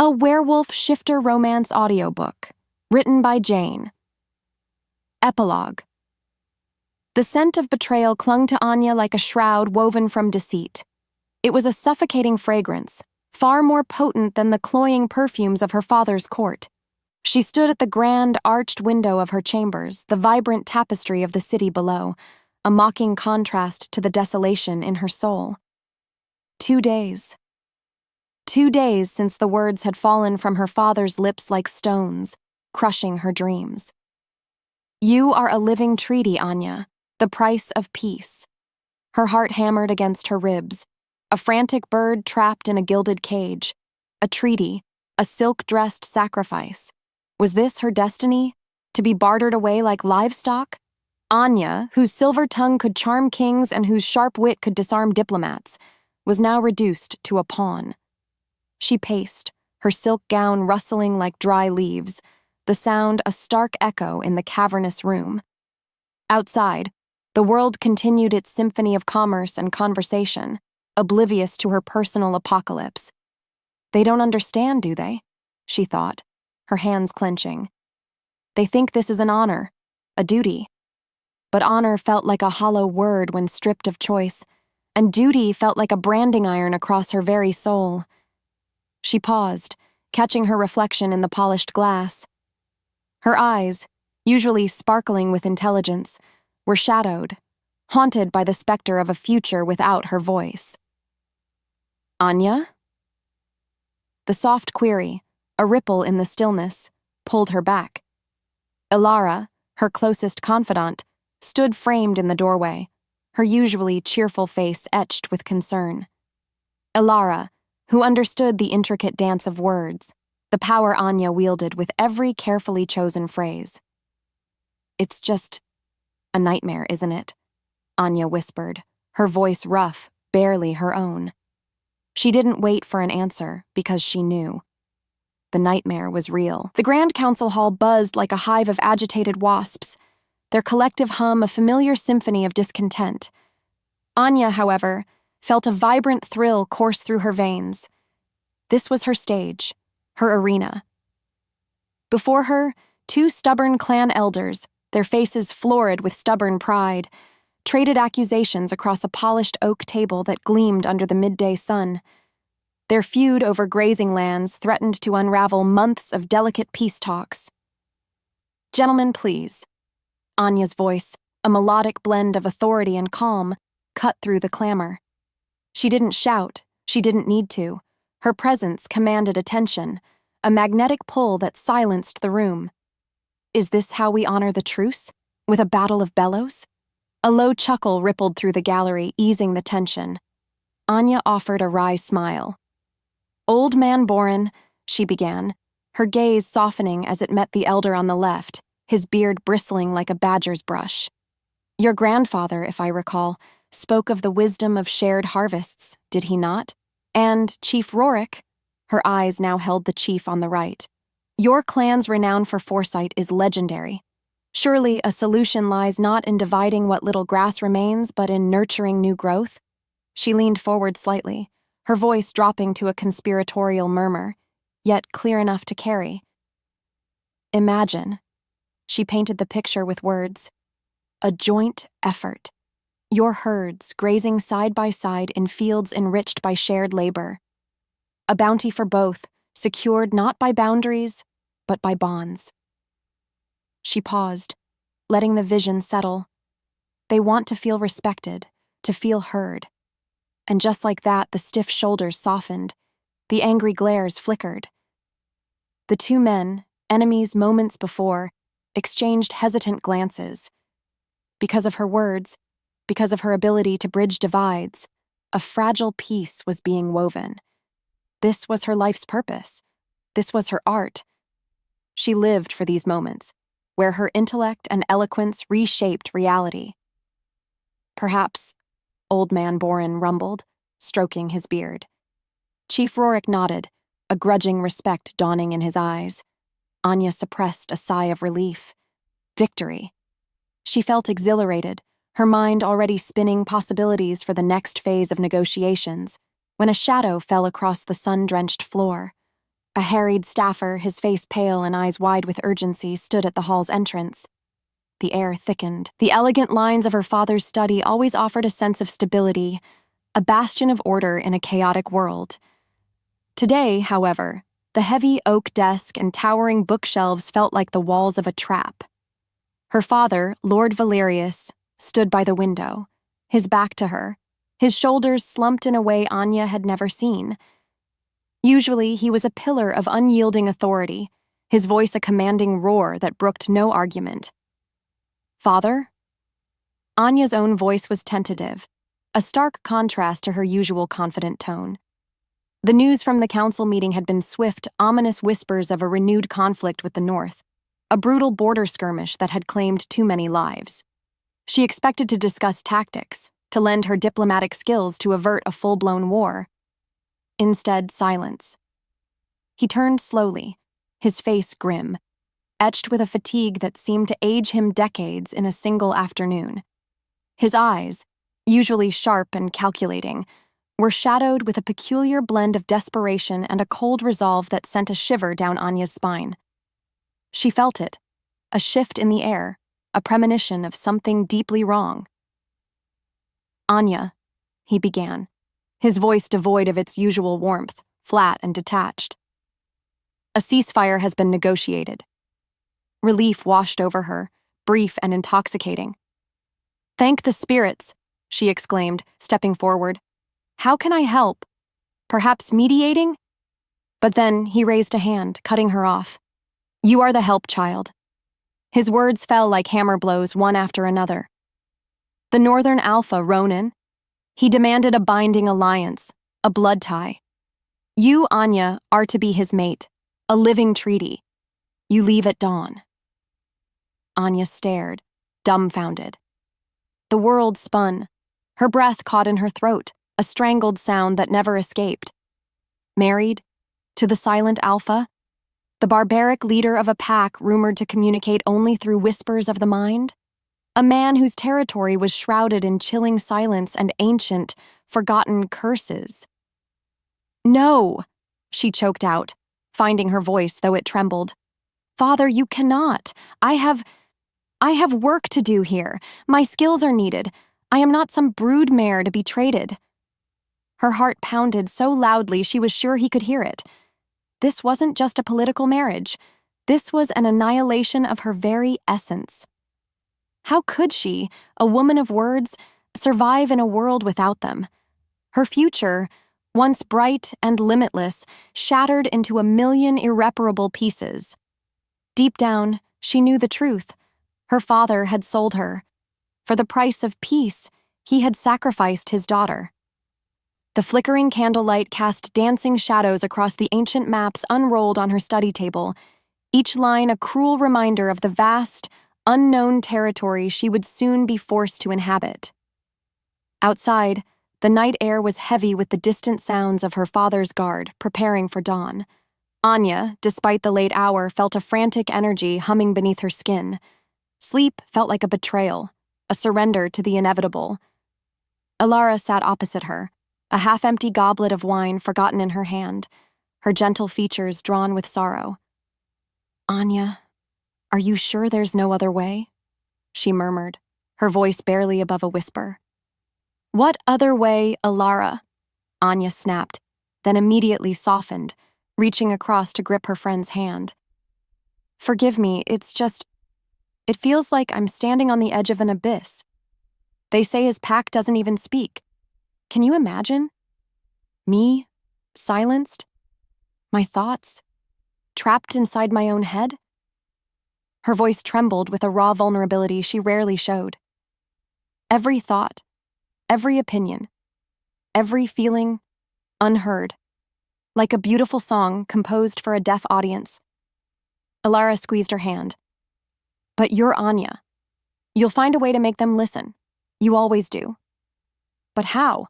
A werewolf shifter romance audiobook, written by Jane. Epilogue. The scent of betrayal clung to Anya like a shroud woven from deceit. It was a suffocating fragrance, far more potent than the cloying perfumes of her father's court. She stood at the grand, arched window of her chambers, the vibrant tapestry of the city below, a mocking contrast to the desolation in her soul. 2 days. 2 days since the words had fallen from her father's lips like stones, crushing her dreams. You are a living treaty, Anya, the price of peace. Her heart hammered against her ribs, a frantic bird trapped in a gilded cage, a treaty, a silk-dressed sacrifice. Was this her destiny, to be bartered away like livestock? Anya, whose silver tongue could charm kings and whose sharp wit could disarm diplomats, was now reduced to a pawn. She paced, her silk gown rustling like dry leaves, the sound a stark echo in the cavernous room. Outside, the world continued its symphony of commerce and conversation, oblivious to her personal apocalypse. They don't understand, do they? She thought, her hands clenching. They think this is an honor, a duty. But honor felt like a hollow word when stripped of choice, and duty felt like a branding iron across her very soul. She paused, catching her reflection in the polished glass. Her eyes, usually sparkling with intelligence, were shadowed, haunted by the specter of a future without her voice. Anya? The soft query, a ripple in the stillness, pulled her back. Ilara, her closest confidant, stood framed in the doorway, her usually cheerful face etched with concern. Ilara, who understood the intricate dance of words, the power Anya wielded with every carefully chosen phrase. It's just a nightmare, isn't it? Anya whispered, her voice rough, barely her own. She didn't wait for an answer because she knew. The nightmare was real. The Grand Council Hall buzzed like a hive of agitated wasps, their collective hum a familiar symphony of discontent. Anya, however, felt a vibrant thrill course through her veins. This was her stage, her arena. Before her, 2 stubborn clan elders, their faces florid with stubborn pride, traded accusations across a polished oak table that gleamed under the midday sun. Their feud over grazing lands threatened to unravel months of delicate peace talks. Gentlemen, please. Anya's voice, a melodic blend of authority and calm, cut through the clamor. She didn't shout, she didn't need to. Her presence commanded attention, a magnetic pull that silenced the room. Is this how we honor the truce? With a battle of bellows? A low chuckle rippled through the gallery, easing the tension. Anya offered a wry smile. Old Man Boren, she began, her gaze softening as it met the elder on the left, his beard bristling like a badger's brush. Your grandfather, if I recall, spoke of the wisdom of shared harvests, did he not? And Chief Rorik, her eyes now held the chief on the right. Your clan's renown for foresight is legendary. Surely a solution lies not in dividing what little grass remains, but in nurturing new growth? She leaned forward slightly, her voice dropping to a conspiratorial murmur, yet clear enough to carry. Imagine. She painted the picture with words. A joint effort. Your herds grazing side by side in fields enriched by shared labor. A bounty for both, secured not by boundaries, but by bonds. She paused, letting the vision settle. They want to feel respected, to feel heard. And just like that, the stiff shoulders softened, the angry glares flickered. The 2 men, enemies moments before, exchanged hesitant glances. Because of her words, because of her ability to bridge divides, a fragile peace was being woven. This was her life's purpose. This was her art. She lived for these moments, where her intellect and eloquence reshaped reality. Perhaps, Old Man Boren rumbled, stroking his beard. Chief Rorik nodded, a grudging respect dawning in his eyes. Anya suppressed a sigh of relief. Victory. She felt exhilarated, her mind already spinning possibilities for the next phase of negotiations, when a shadow fell across the sun-drenched floor. A harried staffer, his face pale and eyes wide with urgency, stood at the hall's entrance. The air thickened. The elegant lines of her father's study always offered a sense of stability, a bastion of order in a chaotic world. Today, however, the heavy oak desk and towering bookshelves felt like the walls of a trap. Her father, Lord Valerius, stood by the window, his back to her, his shoulders slumped in a way Anya had never seen. Usually, he was a pillar of unyielding authority, his voice a commanding roar that brooked no argument. "Father?" Anya's own voice was tentative, a stark contrast to her usual confident tone. The news from the council meeting had been swift, ominous whispers of a renewed conflict with the North, a brutal border skirmish that had claimed too many lives. She expected to discuss tactics, to lend her diplomatic skills to avert a full-blown war. Instead, silence. He turned slowly, his face grim, etched with a fatigue that seemed to age him decades in a single afternoon. His eyes, usually sharp and calculating, were shadowed with a peculiar blend of desperation and a cold resolve that sent a shiver down Anya's spine. She felt it, a shift in the air, a premonition of something deeply wrong. "Anya," he began, his voice devoid of its usual warmth, flat and detached. "A ceasefire has been negotiated." Relief washed over her, brief and intoxicating. "Thank the spirits," she exclaimed, stepping forward. "How can I help? Perhaps mediating?" But then he raised a hand, cutting her off. "You are the help, child." His words fell like hammer blows, one after another. The Northern Alpha, Ronin. He demanded a binding alliance, a blood tie. You, Anya, are to be his mate, a living treaty. You leave at dawn. Anya stared, dumbfounded. The world spun. Her breath caught in her throat, a strangled sound that never escaped. Married? To the silent Alpha? The barbaric leader of a pack rumored to communicate only through whispers of the mind? A man whose territory was shrouded in chilling silence and ancient, forgotten curses. "No," she choked out, finding her voice though it trembled. "Father, you cannot. I have work to do here. My skills are needed. I am not some brood mare to be traded." Her heart pounded so loudly she was sure he could hear it. This wasn't just a political marriage. This was an annihilation of her very essence. How could she, a woman of words, survive in a world without them? Her future, once bright and limitless, shattered into a million irreparable pieces. Deep down, she knew the truth. Her father had sold her. For the price of peace, he had sacrificed his daughter. The flickering candlelight cast dancing shadows across the ancient maps unrolled on her study table, each line a cruel reminder of the vast, unknown territory she would soon be forced to inhabit. Outside, the night air was heavy with the distant sounds of her father's guard, preparing for dawn. Anya, despite the late hour, felt a frantic energy humming beneath her skin. Sleep felt like a betrayal, a surrender to the inevitable. Alara sat opposite her, a half-empty goblet of wine forgotten in her hand, her gentle features drawn with sorrow. "Anya, are you sure there's no other way?" she murmured, her voice barely above a whisper. "What other way, Alara?" Anya snapped, then immediately softened, reaching across to grip her friend's hand. "Forgive me, it feels like I'm standing on the edge of an abyss. They say his pack doesn't even speak. Can you imagine? Me, silenced? My thoughts, trapped inside my own head?" Her voice trembled with a raw vulnerability she rarely showed. Every thought, every opinion, every feeling, unheard, like a beautiful song composed for a deaf audience. Alara squeezed her hand. "But you're Anya. You'll find a way to make them listen. You always do." "But how?"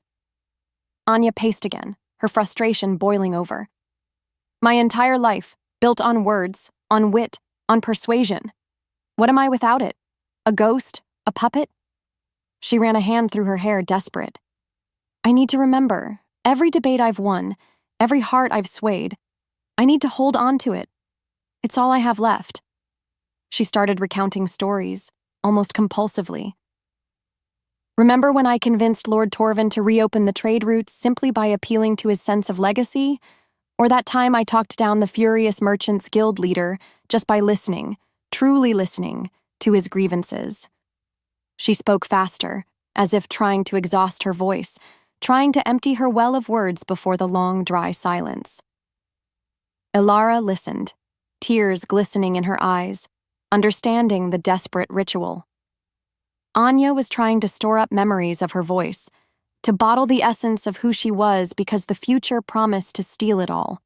Anya paced again, her frustration boiling over. "My entire life, built on words, on wit, on persuasion. What am I without it? A ghost? A puppet?" She ran a hand through her hair, desperate. "I need to remember, every debate I've won, every heart I've swayed, I need to hold on to it. It's all I have left." She started recounting stories, almost compulsively. "Remember when I convinced Lord Torvin to reopen the trade routes simply by appealing to his sense of legacy? Or that time I talked down the furious merchants' guild leader just by listening, truly listening, to his grievances?" She spoke faster, as if trying to exhaust her voice, trying to empty her well of words before the long, dry silence. Ilara listened, tears glistening in her eyes, understanding the desperate ritual. Anya was trying to store up memories of her voice, to bottle the essence of who she was because the future promised to steal it all.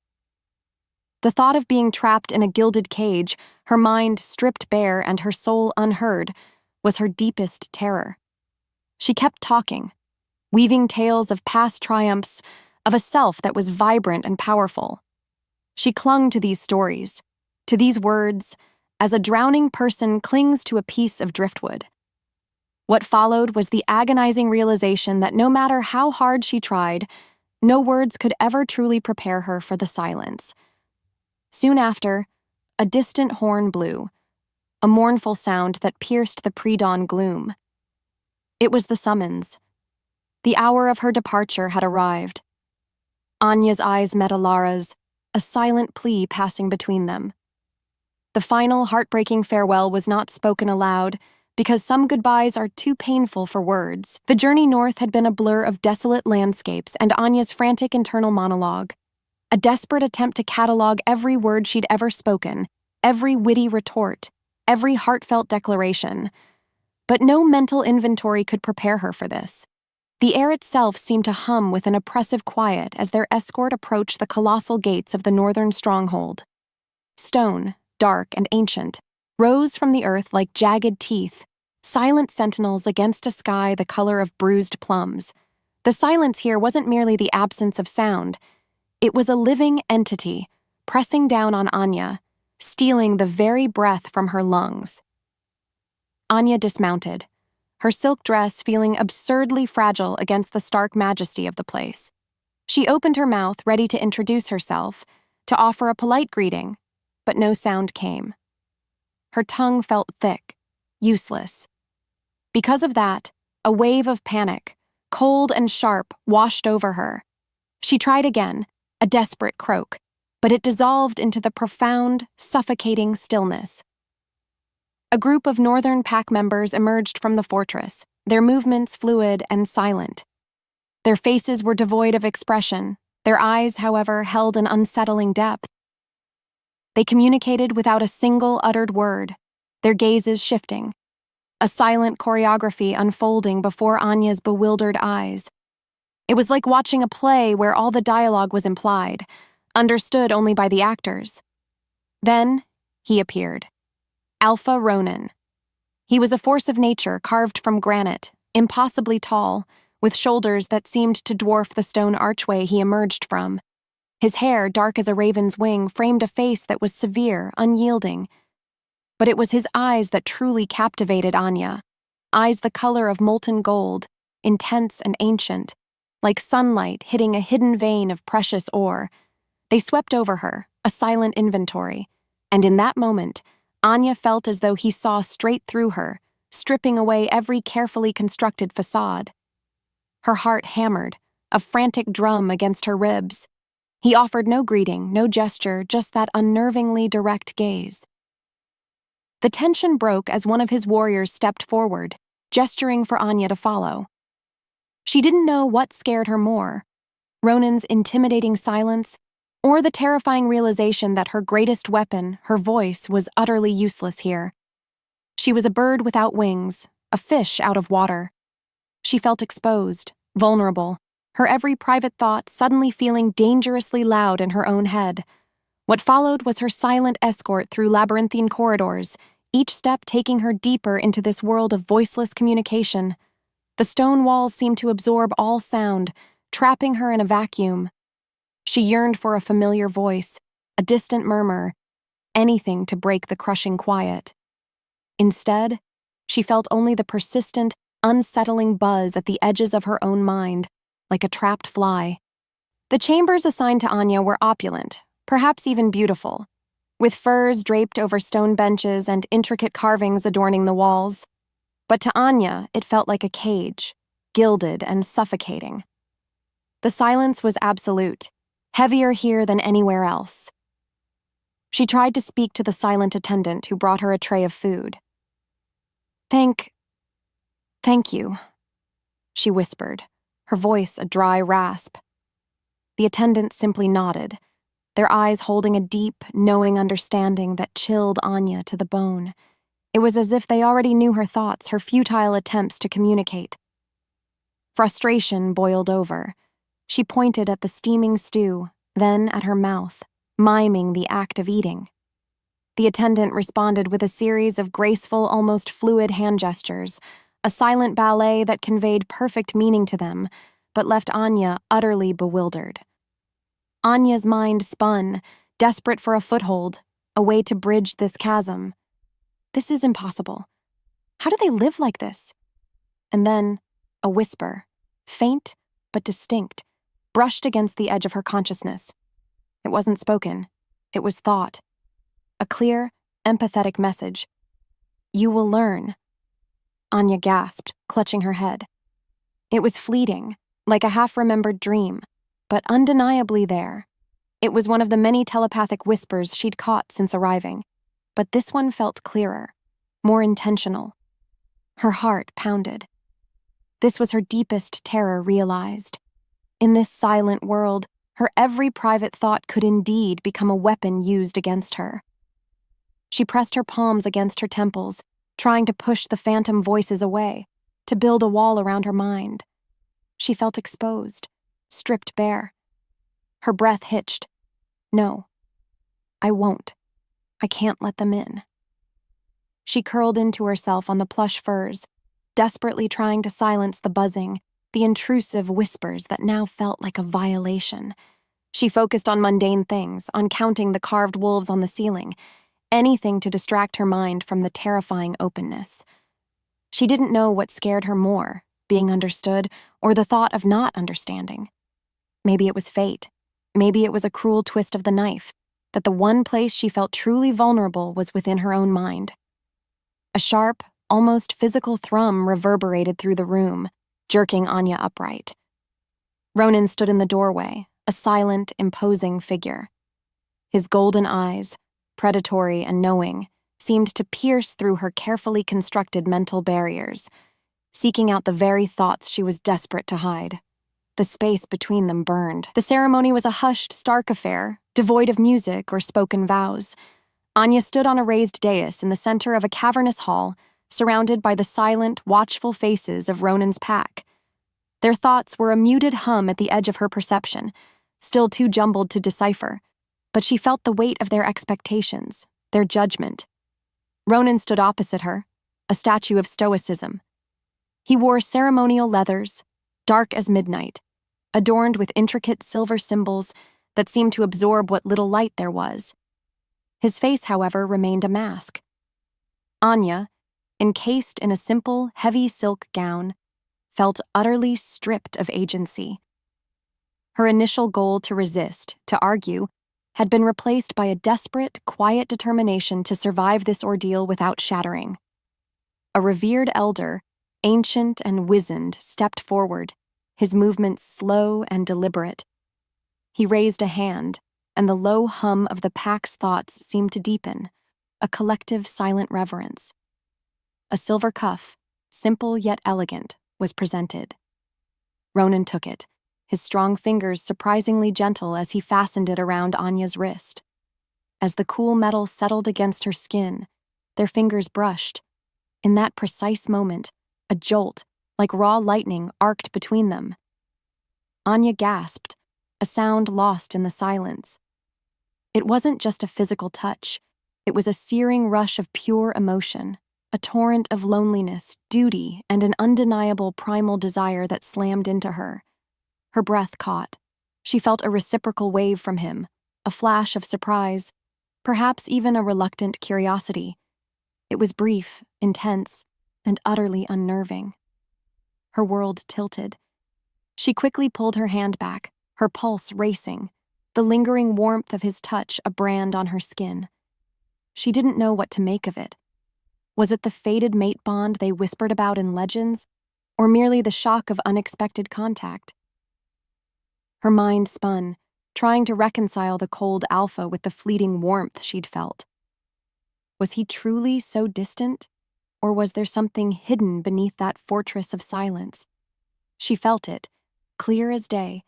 The thought of being trapped in a gilded cage, her mind stripped bare and her soul unheard, was her deepest terror. She kept talking, weaving tales of past triumphs, of a self that was vibrant and powerful. She clung to these stories, to these words, as a drowning person clings to a piece of driftwood. What followed was the agonizing realization that no matter how hard she tried, no words could ever truly prepare her for the silence. Soon after, a distant horn blew, a mournful sound that pierced the pre-dawn gloom. It was the summons. The hour of her departure had arrived. Anya's eyes met Ilara's, a silent plea passing between them. The final heartbreaking farewell was not spoken aloud, because some goodbyes are too painful for words. The journey north had been a blur of desolate landscapes and Anya's frantic internal monologue, a desperate attempt to catalog every word she'd ever spoken, every witty retort, every heartfelt declaration. But no mental inventory could prepare her for this. The air itself seemed to hum with an oppressive quiet as their escort approached the colossal gates of the northern stronghold. Stone, dark and ancient, rose from the earth like jagged teeth, silent sentinels against a sky the color of bruised plums. The silence here wasn't merely the absence of sound. It was a living entity, pressing down on Anya, stealing the very breath from her lungs. Anya dismounted, her silk dress feeling absurdly fragile against the stark majesty of the place. She opened her mouth, ready to introduce herself, to offer a polite greeting, but no sound came. Her tongue felt thick, useless. Because of that, a wave of panic, cold and sharp, washed over her. She tried again, a desperate croak, but it dissolved into the profound, suffocating stillness. A group of northern pack members emerged from the fortress, their movements fluid and silent. Their faces were devoid of expression, their eyes, however, held an unsettling depth. They communicated without a single uttered word, their gazes shifting, a silent choreography unfolding before Anya's bewildered eyes. It was like watching a play where all the dialogue was implied, understood only by the actors. Then, he appeared. Alpha Ronin. He was a force of nature carved from granite, impossibly tall, with shoulders that seemed to dwarf the stone archway he emerged from. His hair, dark as a raven's wing, framed a face that was severe, unyielding. But it was his eyes that truly captivated Anya, eyes the color of molten gold, intense and ancient, like sunlight hitting a hidden vein of precious ore. They swept over her, a silent inventory, and in that moment, Anya felt as though he saw straight through her, stripping away every carefully constructed facade. Her heart hammered, a frantic drum against her ribs. He offered no greeting, no gesture, just that unnervingly direct gaze. The tension broke as one of his warriors stepped forward, gesturing for Anya to follow. She didn't know what scared her more, Ronin's intimidating silence, or the terrifying realization that her greatest weapon, her voice, was utterly useless here. She was a bird without wings, a fish out of water. She felt exposed, vulnerable, her every private thought suddenly feeling dangerously loud in her own head. What followed was her silent escort through labyrinthine corridors, each step taking her deeper into this world of voiceless communication. The stone walls seemed to absorb all sound, trapping her in a vacuum. She yearned for a familiar voice, a distant murmur, anything to break the crushing quiet. Instead, she felt only the persistent, unsettling buzz at the edges of her own mind, like a trapped fly. The chambers assigned to Anya were opulent, perhaps even beautiful, with furs draped over stone benches and intricate carvings adorning the walls. But to Anya, it felt like a cage, gilded and suffocating. The silence was absolute, heavier here than anywhere else. She tried to speak to the silent attendant who brought her a tray of food. Thank you, she whispered, her voice a dry rasp. The attendant simply nodded, their eyes holding a deep, knowing understanding that chilled Anya to the bone. It was as if they already knew her thoughts, her futile attempts to communicate. Frustration boiled over. She pointed at the steaming stew, then at her mouth, miming the act of eating. The attendant responded with a series of graceful, almost fluid hand gestures, a silent ballet that conveyed perfect meaning to them, but left Anya utterly bewildered. Anya's mind spun, desperate for a foothold, a way to bridge this chasm. This is impossible. How do they live like this? And then, a whisper, faint but distinct, brushed against the edge of her consciousness. It wasn't spoken. It was thought. A clear, empathetic message. You will learn. Anya gasped, clutching her head. It was fleeting, like a half-remembered dream, but undeniably there. It was one of the many telepathic whispers she'd caught since arriving, but this one felt clearer, more intentional. Her heart pounded. This was her deepest terror realized. In this silent world, her every private thought could indeed become a weapon used against her. She pressed her palms against her temples, trying to push the phantom voices away, to build a wall around her mind. She felt exposed, stripped bare. Her breath hitched. No, I won't. I can't let them in. She curled into herself on the plush furs, desperately trying to silence the buzzing, the intrusive whispers that now felt like a violation. She focused on mundane things, on counting the carved wolves on the ceiling, anything to distract her mind from the terrifying openness. She didn't know what scared her more, being understood or the thought of not understanding. Maybe it was fate. Maybe it was a cruel twist of the knife, that the one place she felt truly vulnerable was within her own mind. A sharp, almost physical thrum reverberated through the room, jerking Anya upright. Ronin stood in the doorway, a silent, imposing figure. His golden eyes, predatory and knowing, seemed to pierce through her carefully constructed mental barriers, seeking out the very thoughts she was desperate to hide. The space between them burned. The ceremony was a hushed, stark affair, devoid of music or spoken vows. Anya stood on a raised dais in the center of a cavernous hall, surrounded by the silent, watchful faces of Ronin's pack. Their thoughts were a muted hum at the edge of her perception, still too jumbled to decipher, but she felt the weight of their expectations, their judgment. Ronin stood opposite her, a statue of stoicism. He wore ceremonial leathers, dark as midnight, adorned with intricate silver symbols that seemed to absorb what little light there was. His face, however, remained a mask. Anya, encased in a simple, heavy silk gown, felt utterly stripped of agency. Her initial goal to resist, to argue, had been replaced by a desperate, quiet determination to survive this ordeal without shattering. A revered elder, ancient and wizened, stepped forward, his movements slow and deliberate. He raised a hand, and the low hum of the pack's thoughts seemed to deepen, a collective silent reverence. A silver cuff, simple yet elegant, was presented. Ronin took it, his strong fingers surprisingly gentle as he fastened it around Anya's wrist. As the cool metal settled against her skin, their fingers brushed. In that precise moment, a jolt, like raw lightning, arced between them. Anya gasped, a sound lost in the silence. It wasn't just a physical touch. It was a searing rush of pure emotion, a torrent of loneliness, duty, and an undeniable primal desire that slammed into her. Her breath caught. She felt a reciprocal wave from him, a flash of surprise, perhaps even a reluctant curiosity. It was brief, intense, and utterly unnerving. Her world tilted. She quickly pulled her hand back, her pulse racing, the lingering warmth of his touch a brand on her skin. She didn't know what to make of it. Was it the fated mate bond they whispered about in legends, or merely the shock of unexpected contact? Her mind spun, trying to reconcile the cold alpha with the fleeting warmth she'd felt. Was he truly so distant, or was there something hidden beneath that fortress of silence? She felt it, clear as day,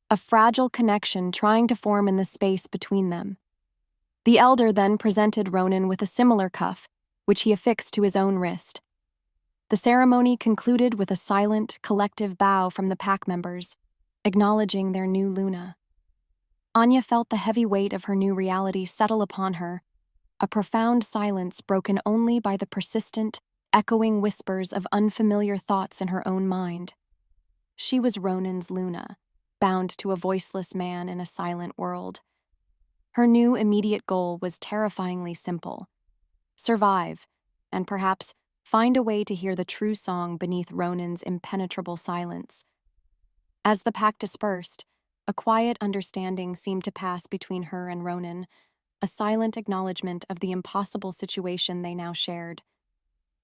a fragile connection trying to form in the space between them. The elder then presented Ronin with a similar cuff, which he affixed to his own wrist. The ceremony concluded with a silent, collective bow from the pack members, acknowledging their new Luna. Anya felt the heavy weight of her new reality settle upon her, a profound silence broken only by the persistent, echoing whispers of unfamiliar thoughts in her own mind. She was Ronin's Luna, bound to a voiceless man in a silent world. Her new immediate goal was terrifyingly simple: survive, and perhaps find a way to hear the true song beneath Ronin's impenetrable silence. As the pack dispersed, a quiet understanding seemed to pass between her and Ronin, a silent acknowledgement of the impossible situation they now shared.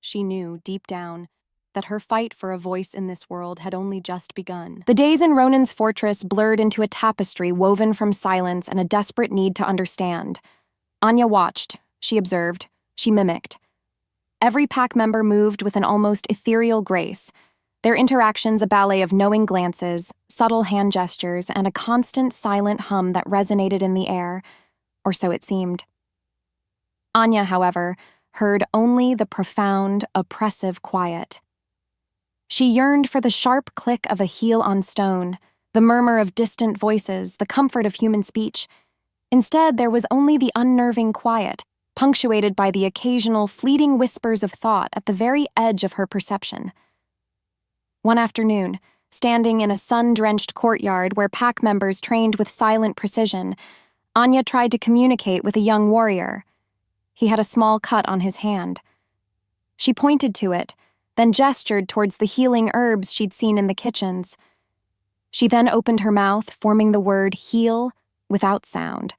She knew, deep down, that her fight for a voice in this world had only just begun. The days in Ronin's fortress blurred into a tapestry woven from silence and a desperate need to understand. Anya watched, she observed, she mimicked. Every pack member moved with an almost ethereal grace, their interactions a ballet of knowing glances, subtle hand gestures, and a constant silent hum that resonated in the air, or so it seemed. Anya, however, heard only the profound, oppressive quiet. She yearned for the sharp click of a heel on stone, the murmur of distant voices, the comfort of human speech. Instead, there was only the unnerving quiet, punctuated by the occasional fleeting whispers of thought at the very edge of her perception. One afternoon, standing in a sun-drenched courtyard where pack members trained with silent precision, Anya tried to communicate with a young warrior. He had a small cut on his hand. She pointed to it, then gestured towards the healing herbs she'd seen in the kitchens. She then opened her mouth, forming the word heal without sound.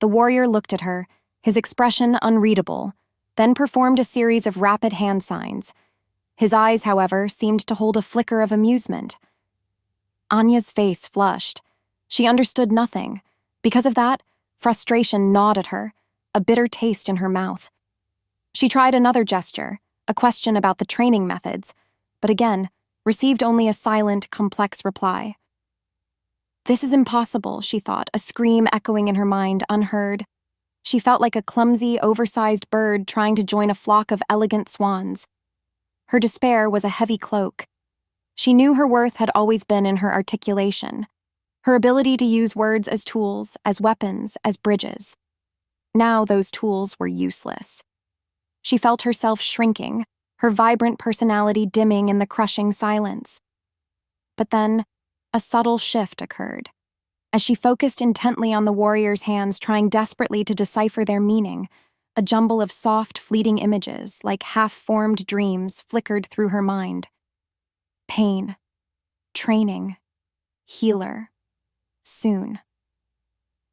The warrior looked at her, his expression unreadable, then performed a series of rapid hand signs. His eyes, however, seemed to hold a flicker of amusement. Anya's face flushed. She understood nothing. Because of that, frustration gnawed at her, a bitter taste in her mouth. She tried another gesture, a question about the training methods, but again, received only a silent, complex reply. This is impossible, she thought, a scream echoing in her mind, unheard. She felt like a clumsy, oversized bird trying to join a flock of elegant swans. Her despair was a heavy cloak. She knew her worth had always been in her articulation, her ability to use words as tools, as weapons, as bridges. Now those tools were useless. She felt herself shrinking, her vibrant personality dimming in the crushing silence. But then, a subtle shift occurred. As she focused intently on the warrior's hands, trying desperately to decipher their meaning, a jumble of soft, fleeting images, like half-formed dreams, flickered through her mind. Pain, training, healer, soon.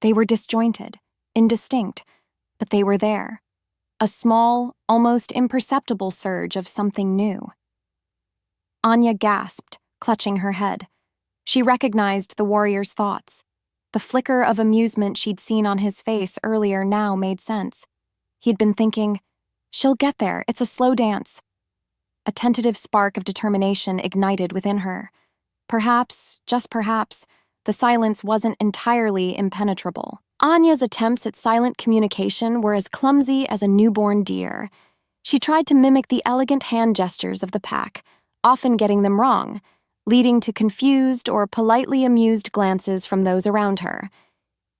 They were disjointed, indistinct, but they were there. A small, almost imperceptible surge of something new. Anya gasped, clutching her head. She recognized the warrior's thoughts. The flicker of amusement she'd seen on his face earlier now made sense. He'd been thinking, "She'll get there, it's a slow dance." A tentative spark of determination ignited within her. Perhaps, just perhaps, the silence wasn't entirely impenetrable. Anya's attempts at silent communication were as clumsy as a newborn deer. She tried to mimic the elegant hand gestures of the pack, often getting them wrong, leading to confused or politely amused glances from those around her.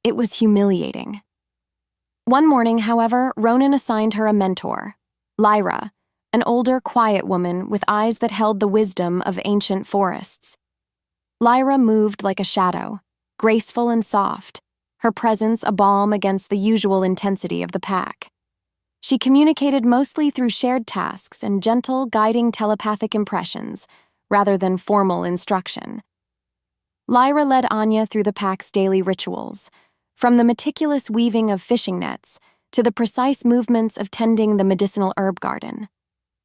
It was humiliating. One morning, however, Ronin assigned her a mentor, Lyra, an older, quiet woman with eyes that held the wisdom of ancient forests. Lyra moved like a shadow, graceful and soft, her presence a balm against the usual intensity of the pack. She communicated mostly through shared tasks and gentle, guiding telepathic impressions, rather than formal instruction. Lyra led Anya through the pack's daily rituals, from the meticulous weaving of fishing nets to the precise movements of tending the medicinal herb garden.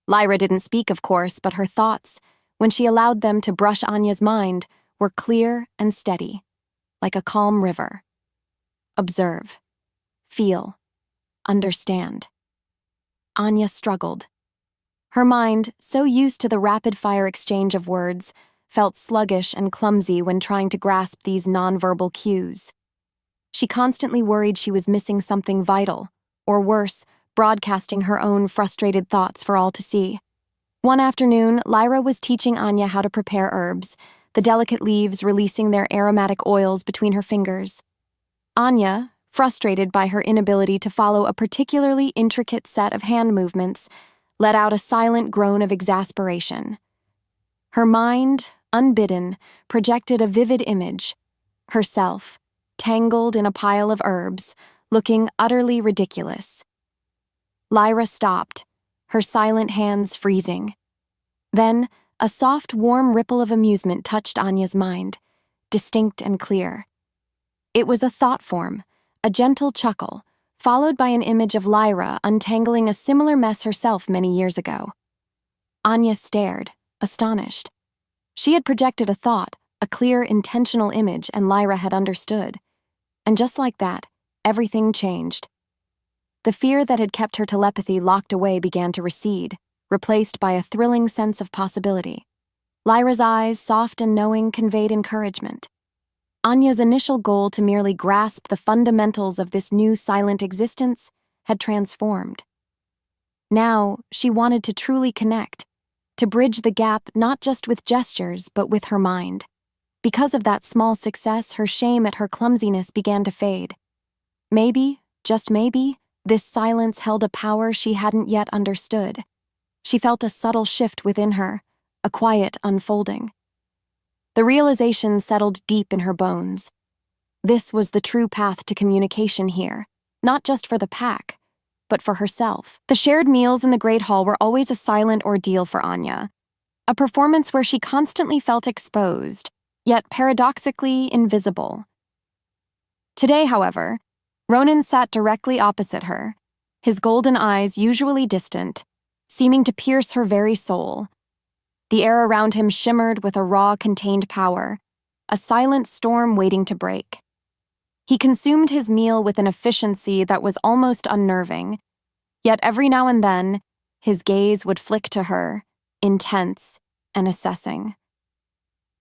Lyra didn't speak, of course, but her thoughts, when she allowed them to brush Anya's mind, were clear and steady, like a calm river. Observe, feel, understand. Anya struggled. Her mind, so used to the rapid-fire exchange of words, felt sluggish and clumsy when trying to grasp these nonverbal cues. She constantly worried she was missing something vital, or worse, broadcasting her own frustrated thoughts for all to see. One afternoon, Lyra was teaching Anya how to prepare herbs, the delicate leaves releasing their aromatic oils between her fingers. Anya, frustrated by her inability to follow a particularly intricate set of hand movements, let out a silent groan of exasperation. Her mind, unbidden, projected a vivid image: herself, tangled in a pile of herbs, looking utterly ridiculous. Lyra stopped, her silent hands freezing. Then, a soft, warm ripple of amusement touched Anya's mind, distinct and clear. It was a thought form, a gentle chuckle, followed by an image of Lyra untangling a similar mess herself many years ago. Anya stared, astonished. She had projected a thought, a clear, intentional image, and Lyra had understood. And just like that, everything changed. The fear that had kept her telepathy locked away began to recede, replaced by a thrilling sense of possibility. Lyra's eyes, soft and knowing, conveyed encouragement. Anya's initial goal to merely grasp the fundamentals of this new silent existence had transformed. Now, she wanted to truly connect, to bridge the gap not just with gestures but with her mind. Because of that small success, her shame at her clumsiness began to fade. Maybe, just maybe, this silence held a power she hadn't yet understood. She felt a subtle shift within her, a quiet unfolding. The realization settled deep in her bones. This was the true path to communication here, not just for the pack, but for herself. The shared meals in the Great Hall were always a silent ordeal for Anya, a performance where she constantly felt exposed, yet paradoxically invisible. Today, however, Ronin sat directly opposite her, his golden eyes usually distant, seeming to pierce her very soul. The air around him shimmered with a raw, contained power, a silent storm waiting to break. He consumed his meal with an efficiency that was almost unnerving, yet every now and then, his gaze would flick to her, intense and assessing.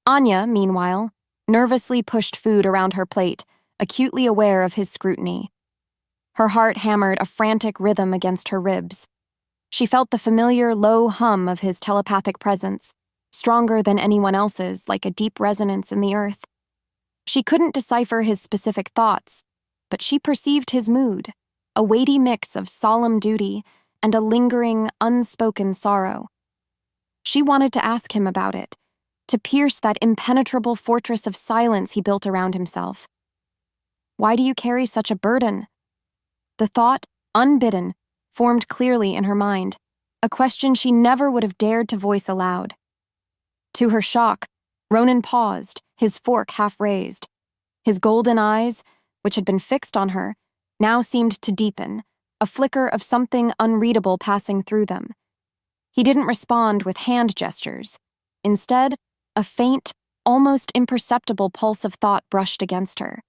Anya, meanwhile, nervously pushed food around her plate, acutely aware of his scrutiny. Her heart hammered a frantic rhythm against her ribs. She felt the familiar low hum of his telepathic presence, stronger than anyone else's, like a deep resonance in the earth. She couldn't decipher his specific thoughts, but she perceived his mood, a weighty mix of solemn duty and a lingering, unspoken sorrow. She wanted to ask him about it, to pierce that impenetrable fortress of silence he built around himself. Why do you carry such a burden? The thought, unbidden, formed clearly in her mind, a question she never would have dared to voice aloud. To her shock, Ronin paused, his fork half raised. His golden eyes, which had been fixed on her, now seemed to deepen, a flicker of something unreadable passing through them. He didn't respond with hand gestures. Instead, a faint, almost imperceptible pulse of thought brushed against her.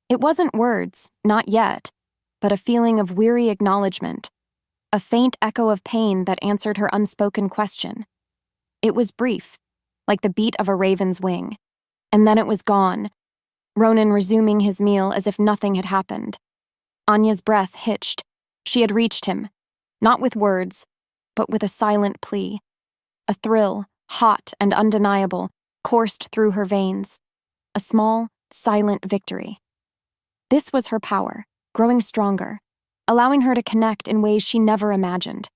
It wasn't words, not yet, but a feeling of weary acknowledgement, a faint echo of pain that answered her unspoken question. It was brief, like the beat of a raven's wing, and then it was gone, Ronin resuming his meal as if nothing had happened. Anya's breath hitched. She had reached him, not with words, but with a silent plea. A thrill, hot and undeniable, coursed through her veins. A small, silent victory. This was her power, growing stronger, allowing her to connect in ways she never imagined.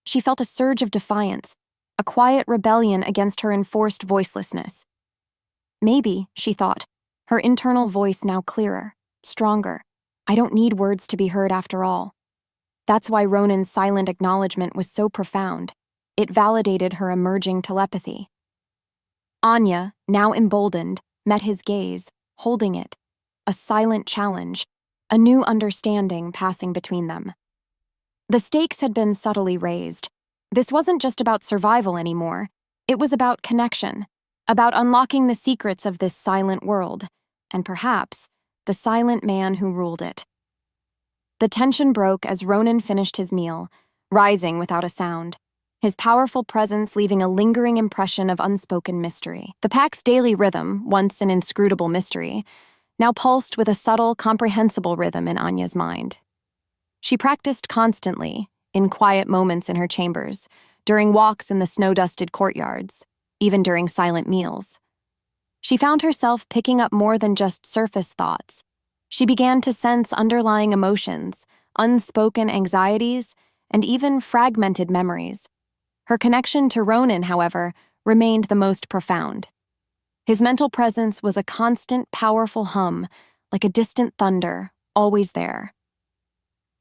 She felt a surge of defiance, a quiet rebellion against her enforced voicelessness. Maybe, she thought, her internal voice now clearer, stronger. I don't need words to be heard after all. That's why Ronin's silent acknowledgement was so profound. It validated her emerging telepathy. Anya, now emboldened, met his gaze, holding it, a silent challenge, a new understanding passing between them. The stakes had been subtly raised. This wasn't just about survival anymore. It was about connection, about unlocking the secrets of this silent world, and perhaps the silent man who ruled it. The tension broke as Ronin finished his meal, rising without a sound, his powerful presence leaving a lingering impression of unspoken mystery. The pack's daily rhythm, once an inscrutable mystery, now pulsed with a subtle, comprehensible rhythm in Anya's mind. She practiced constantly, in quiet moments in her chambers, during walks in the snow-dusted courtyards, even during silent meals. She found herself picking up more than just surface thoughts. She began to sense underlying emotions, unspoken anxieties, and even fragmented memories. Her connection to Ronin, however, remained the most profound. His mental presence was a constant, powerful hum, like a distant thunder, always there.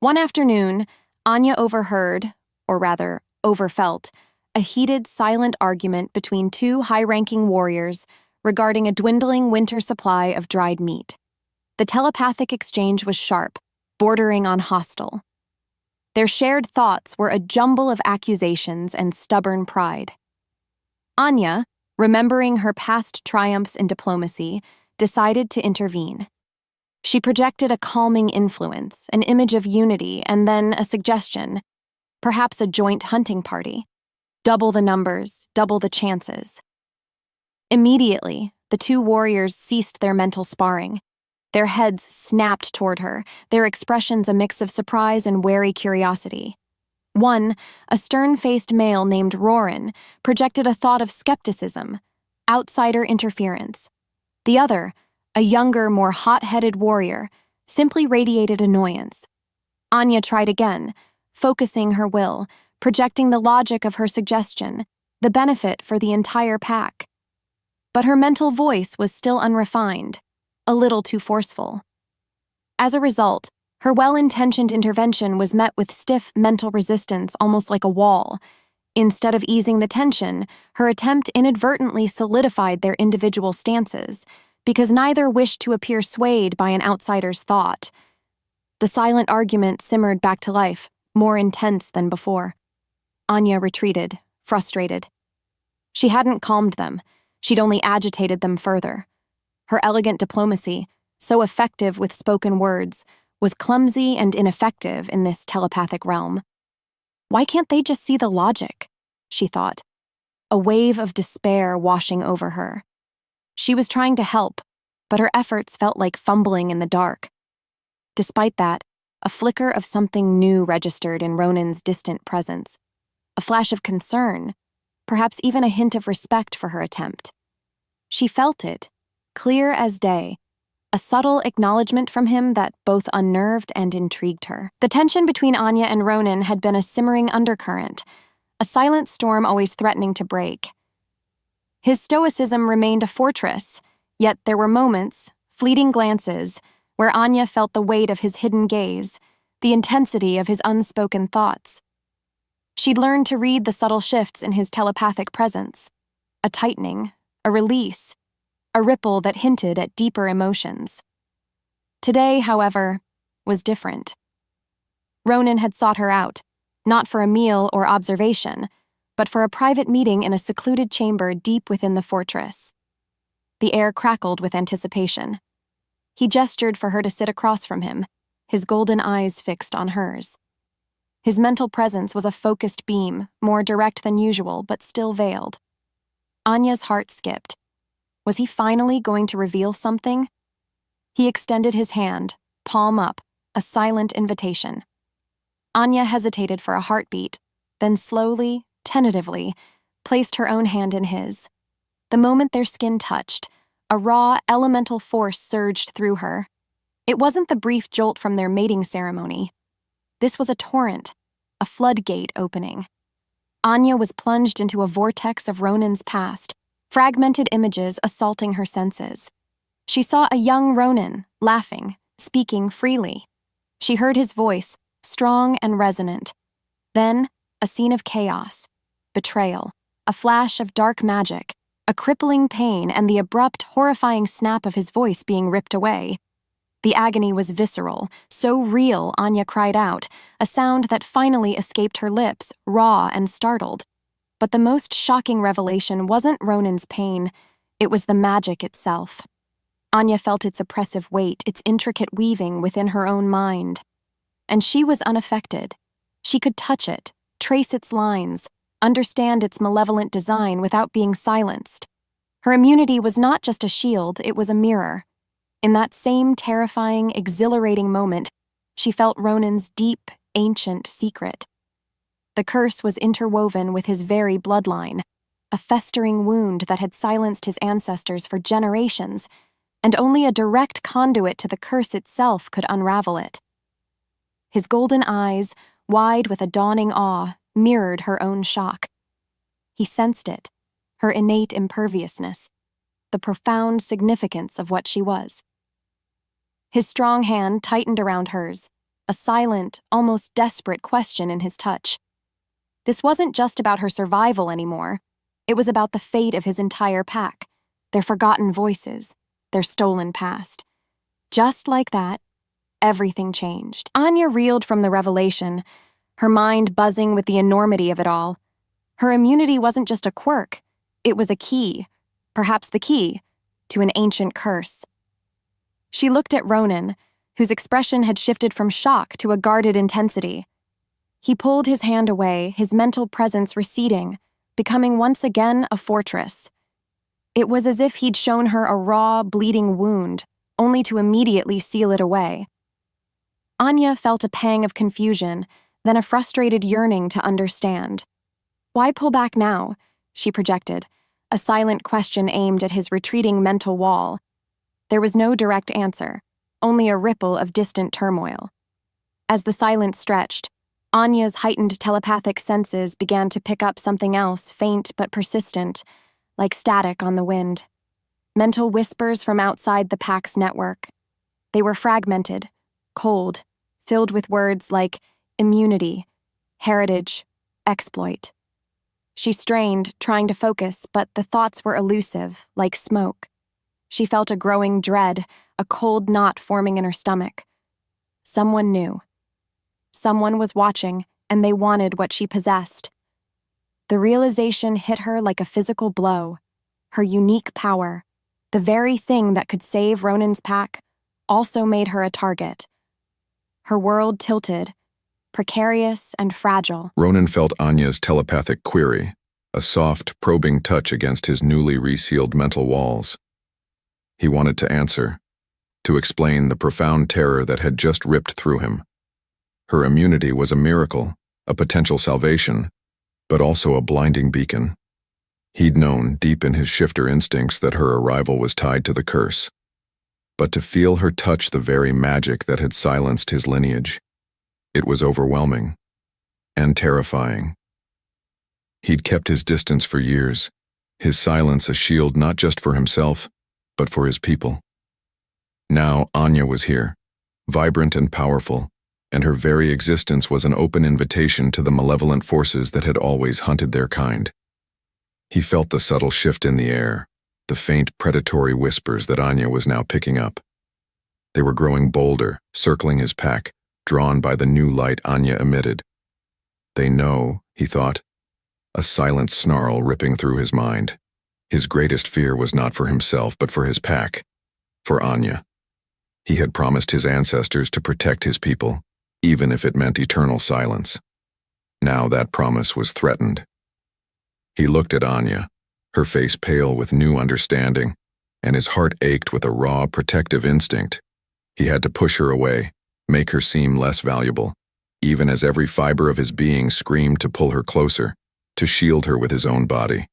One afternoon, Anya overheard, or rather, overfelt, a heated, silent argument between two high-ranking warriors regarding a dwindling winter supply of dried meat. The telepathic exchange was sharp, bordering on hostile. Their shared thoughts were a jumble of accusations and stubborn pride. Anya, remembering her past triumphs in diplomacy, decided to intervene. She projected a calming influence, an image of unity, and then a suggestion, perhaps a joint hunting party. Double the numbers, double the chances. Immediately, the two warriors ceased their mental sparring. Their heads snapped toward her, their expressions a mix of surprise and wary curiosity. One, a stern-faced male named Ronin, projected a thought of skepticism, outsider interference. The other, a younger, more hot-headed warrior, simply radiated annoyance. Anya tried again, focusing her will, projecting the logic of her suggestion, the benefit for the entire pack. But her mental voice was still unrefined, a little too forceful. As a result, her well-intentioned intervention was met with stiff mental resistance, almost like a wall. Instead of easing the tension, her attempt inadvertently solidified their individual stances, because neither wished to appear swayed by an outsider's thought. The silent argument simmered back to life, more intense than before. Anya retreated, frustrated. She hadn't calmed them, she'd only agitated them further. Her elegant diplomacy, so effective with spoken words, was clumsy and ineffective in this telepathic realm. Why can't they just see the logic? She thought, a wave of despair washing over her. She was trying to help, but her efforts felt like fumbling in the dark. Despite that, a flicker of something new registered in Ronin's distant presence. A flash of concern, perhaps even a hint of respect for her attempt. She felt it, clear as day, a subtle acknowledgement from him that both unnerved and intrigued her. The tension between Anya and Ronin had been a simmering undercurrent, a silent storm always threatening to break. His stoicism remained a fortress, yet there were moments, fleeting glances, where Anya felt the weight of his hidden gaze, the intensity of his unspoken thoughts. She'd learned to read the subtle shifts in his telepathic presence, a tightening, a release, a ripple that hinted at deeper emotions. Today, however, was different. Ronin had sought her out, not for a meal or observation, but for a private meeting in a secluded chamber deep within the fortress. The air crackled with anticipation. He gestured for her to sit across from him, his golden eyes fixed on hers. His mental presence was a focused beam, more direct than usual, but still veiled. Anya's heart skipped. Was he finally going to reveal something? He extended his hand, palm up, a silent invitation. Anya hesitated for a heartbeat, then slowly, tentatively, placed her own hand in his. The moment their skin touched, a raw, elemental force surged through her. It wasn't the brief jolt from their mating ceremony. This was a torrent, a floodgate opening. Anya was plunged into a vortex of Ronin's past, fragmented images assaulting her senses. She saw a young Ronin, laughing, speaking freely. She heard his voice, strong and resonant. Then, a scene of chaos, betrayal, a flash of dark magic, a crippling pain, and the abrupt, horrifying snap of his voice being ripped away. The agony was visceral, so real, Anya cried out, a sound that finally escaped her lips, raw and startled. But the most shocking revelation wasn't Ronin's pain, it was the magic itself. Anya felt its oppressive weight, its intricate weaving within her own mind. And she was unaffected. She could touch it, trace its lines, understand its malevolent design without being silenced. Her immunity was not just a shield, it was a mirror. In that same terrifying, exhilarating moment, she felt Ronin's deep, ancient secret. The curse was interwoven with his very bloodline, a festering wound that had silenced his ancestors for generations, and only a direct conduit to the curse itself could unravel it. His golden eyes, wide with a dawning awe, mirrored her own shock. He sensed it, her innate imperviousness, the profound significance of what she was. His strong hand tightened around hers, a silent, almost desperate question in his touch. This wasn't just about her survival anymore. It was about the fate of his entire pack, their forgotten voices, their stolen past. Just like that, everything changed. Anya reeled from the revelation, her mind buzzing with the enormity of it all. Her immunity wasn't just a quirk, it was a key, perhaps the key, to an ancient curse. She looked at Ronin, whose expression had shifted from shock to a guarded intensity. He pulled his hand away, his mental presence receding, becoming once again a fortress. It was as if he'd shown her a raw, bleeding wound, only to immediately seal it away. Anya felt a pang of confusion, then a frustrated yearning to understand. Why pull back now? She projected, a silent question aimed at his retreating mental wall. There was no direct answer, only a ripple of distant turmoil. As the silence stretched, Anya's heightened telepathic senses began to pick up something else, faint but persistent, like static on the wind. Mental whispers from outside the pack's network. They were fragmented, cold, filled with words like immunity, heritage, exploit. She strained, trying to focus, but the thoughts were elusive, like smoke. She felt a growing dread, a cold knot forming in her stomach. Someone knew. Someone was watching, and they wanted what she possessed. The realization hit her like a physical blow. Her unique power, the very thing that could save Ronin's pack, also made her a target. Her world tilted, precarious and fragile. Ronin felt Anya's telepathic query, a soft, probing touch against his newly resealed mental walls. He wanted to answer, to explain the profound terror that had just ripped through him. Her immunity was a miracle, a potential salvation, but also a blinding beacon. He'd known, deep in his shifter instincts, that her arrival was tied to the curse. But to feel her touch the very magic that had silenced his lineage, it was overwhelming and terrifying. He'd kept his distance for years, his silence a shield not just for himself, but for his people. Now Anya was here, vibrant and powerful, and her very existence was an open invitation to the malevolent forces that had always hunted their kind. He felt the subtle shift in the air, the faint predatory whispers that Anya was now picking up. They were growing bolder, circling his pack, drawn by the new light Anya emitted. They know, he thought, a silent snarl ripping through his mind. His greatest fear was not for himself, but for his pack, for Anya. He had promised his ancestors to protect his people, even if it meant eternal silence. Now that promise was threatened. He looked at Anya, her face pale with new understanding, and his heart ached with a raw, protective instinct. He had to push her away, make her seem less valuable, even as every fiber of his being screamed to pull her closer, to shield her with his own body.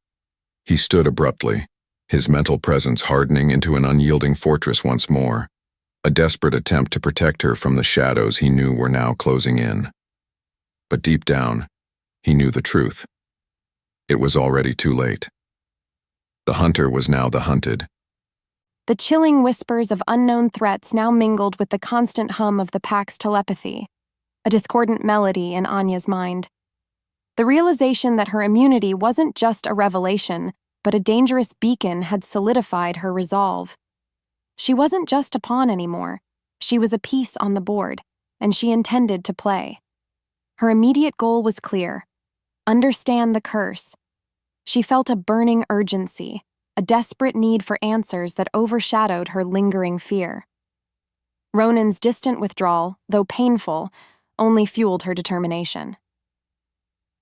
He stood abruptly, his mental presence hardening into an unyielding fortress once more, a desperate attempt to protect her from the shadows he knew were now closing in. But deep down, he knew the truth. It was already too late. The hunter was now the hunted. The chilling whispers of unknown threats now mingled with the constant hum of the pack's telepathy, a discordant melody in Anya's mind. The realization that her immunity wasn't just a revelation, but a dangerous beacon had solidified her resolve. She wasn't just a pawn anymore. She was a piece on the board, and she intended to play. Her immediate goal was clear: understand the curse. She felt a burning urgency, a desperate need for answers that overshadowed her lingering fear. Ronin's distant withdrawal, though painful, only fueled her determination.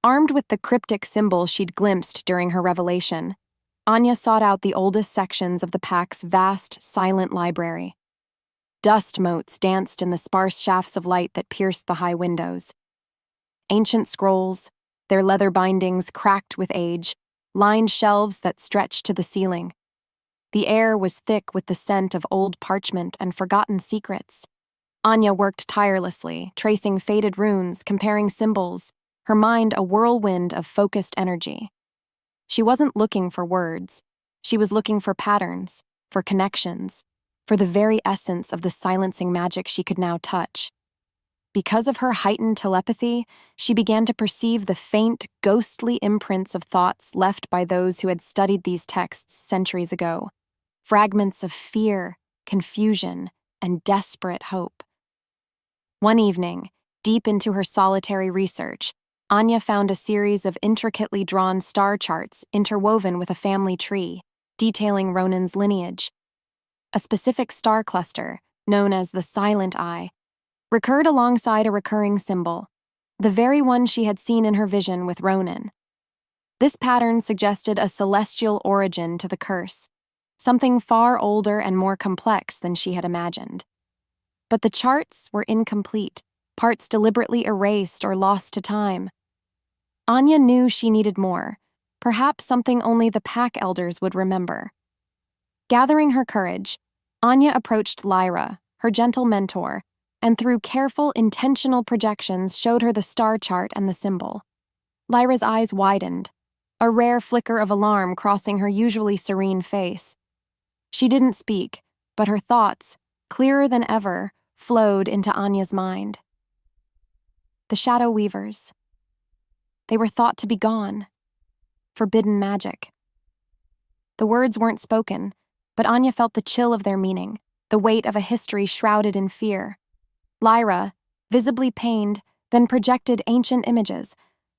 Armed with the cryptic symbol she'd glimpsed during her revelation, Anya sought out the oldest sections of the pack's vast, silent library. Dust motes danced in the sparse shafts of light that pierced the high windows. Ancient scrolls, their leather bindings cracked with age, lined shelves that stretched to the ceiling. The air was thick with the scent of old parchment and forgotten secrets. Anya worked tirelessly, tracing faded runes, comparing symbols, her mind a whirlwind of focused energy. She wasn't looking for words. She was looking for patterns, for connections, for the very essence of the silencing magic she could now touch. Because of her heightened telepathy, she began to perceive the faint, ghostly imprints of thoughts left by those who had studied these texts centuries ago. Fragments of fear, confusion, and desperate hope. One evening, deep into her solitary research, Anya found a series of intricately drawn star charts interwoven with a family tree, detailing Ronin's lineage. A specific star cluster, known as the Silent Eye, recurred alongside a recurring symbol, the very one she had seen in her vision with Ronin. This pattern suggested a celestial origin to the curse, something far older and more complex than she had imagined. But the charts were incomplete, parts deliberately erased or lost to time. Anya knew she needed more, perhaps something only the pack elders would remember. Gathering her courage, Anya approached Lyra, her gentle mentor, and through careful, intentional projections showed her the star chart and the symbol. Lyra's eyes widened, a rare flicker of alarm crossing her usually serene face. She didn't speak, but her thoughts, clearer than ever, flowed into Anya's mind. The Shadow Weavers. They were thought to be gone. Forbidden magic. The words weren't spoken, but Anya felt the chill of their meaning, the weight of a history shrouded in fear. Lyra, visibly pained, then projected ancient images,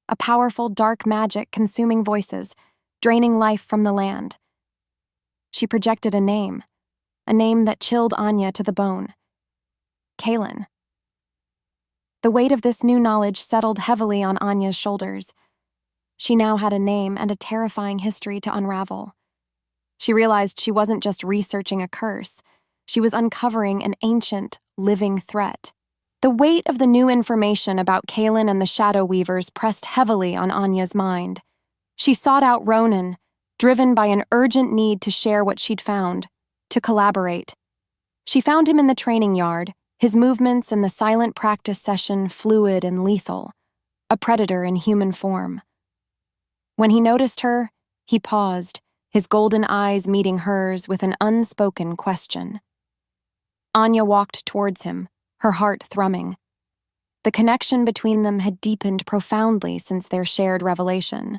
a powerful dark magic consuming voices, draining life from the land. She projected a name that chilled Anya to the bone. Kaelin. The weight of this new knowledge settled heavily on Anya's shoulders. She now had a name and a terrifying history to unravel. She realized she wasn't just researching a curse. She was uncovering an ancient, living threat. The weight of the new information about Kaelin and the Shadow Weavers pressed heavily on Anya's mind. She sought out Ronin, driven by an urgent need to share what she'd found, to collaborate. She found him in the training yard, his movements in the silent practice session fluid and lethal, a predator in human form. When he noticed her, he paused, his golden eyes meeting hers with an unspoken question. Anya walked towards him, her heart thrumming. The connection between them had deepened profoundly since their shared revelation.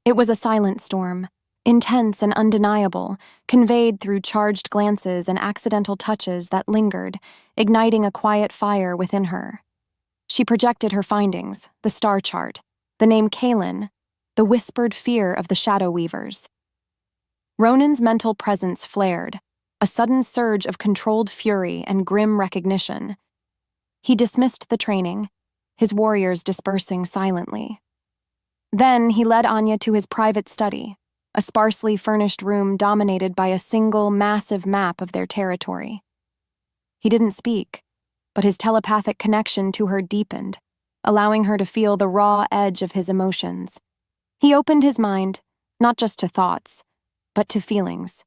It was a silent storm, intense and undeniable, conveyed through charged glances and accidental touches that lingered, igniting a quiet fire within her. She projected her findings, the star chart, the name Kaelin, the whispered fear of the Shadow Weavers. Ronin's mental presence flared, a sudden surge of controlled fury and grim recognition. He dismissed the training, his warriors dispersing silently. Then he led Anya to his private study, a sparsely furnished room dominated by a single massive map of their territory. He didn't speak, but his telepathic connection to her deepened, allowing her to feel the raw edge of his emotions. He opened his mind, not just to thoughts, but to feelings,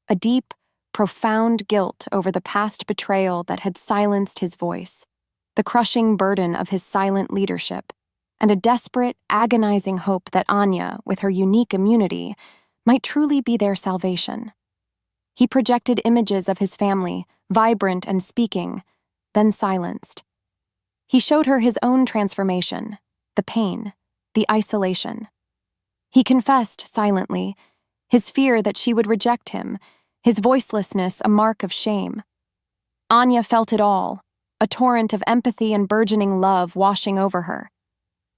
a deep, profound guilt over the past betrayal that had silenced his voice, the crushing burden of his silent leadership, and a desperate, agonizing hope that Anya, with her unique immunity, might truly be their salvation. He projected images of his family, vibrant and speaking, then silenced. He showed her his own transformation, the pain, the isolation. He confessed silently, his fear that she would reject him, his voicelessness a mark of shame. Anya felt it all, a torrent of empathy and burgeoning love washing over her.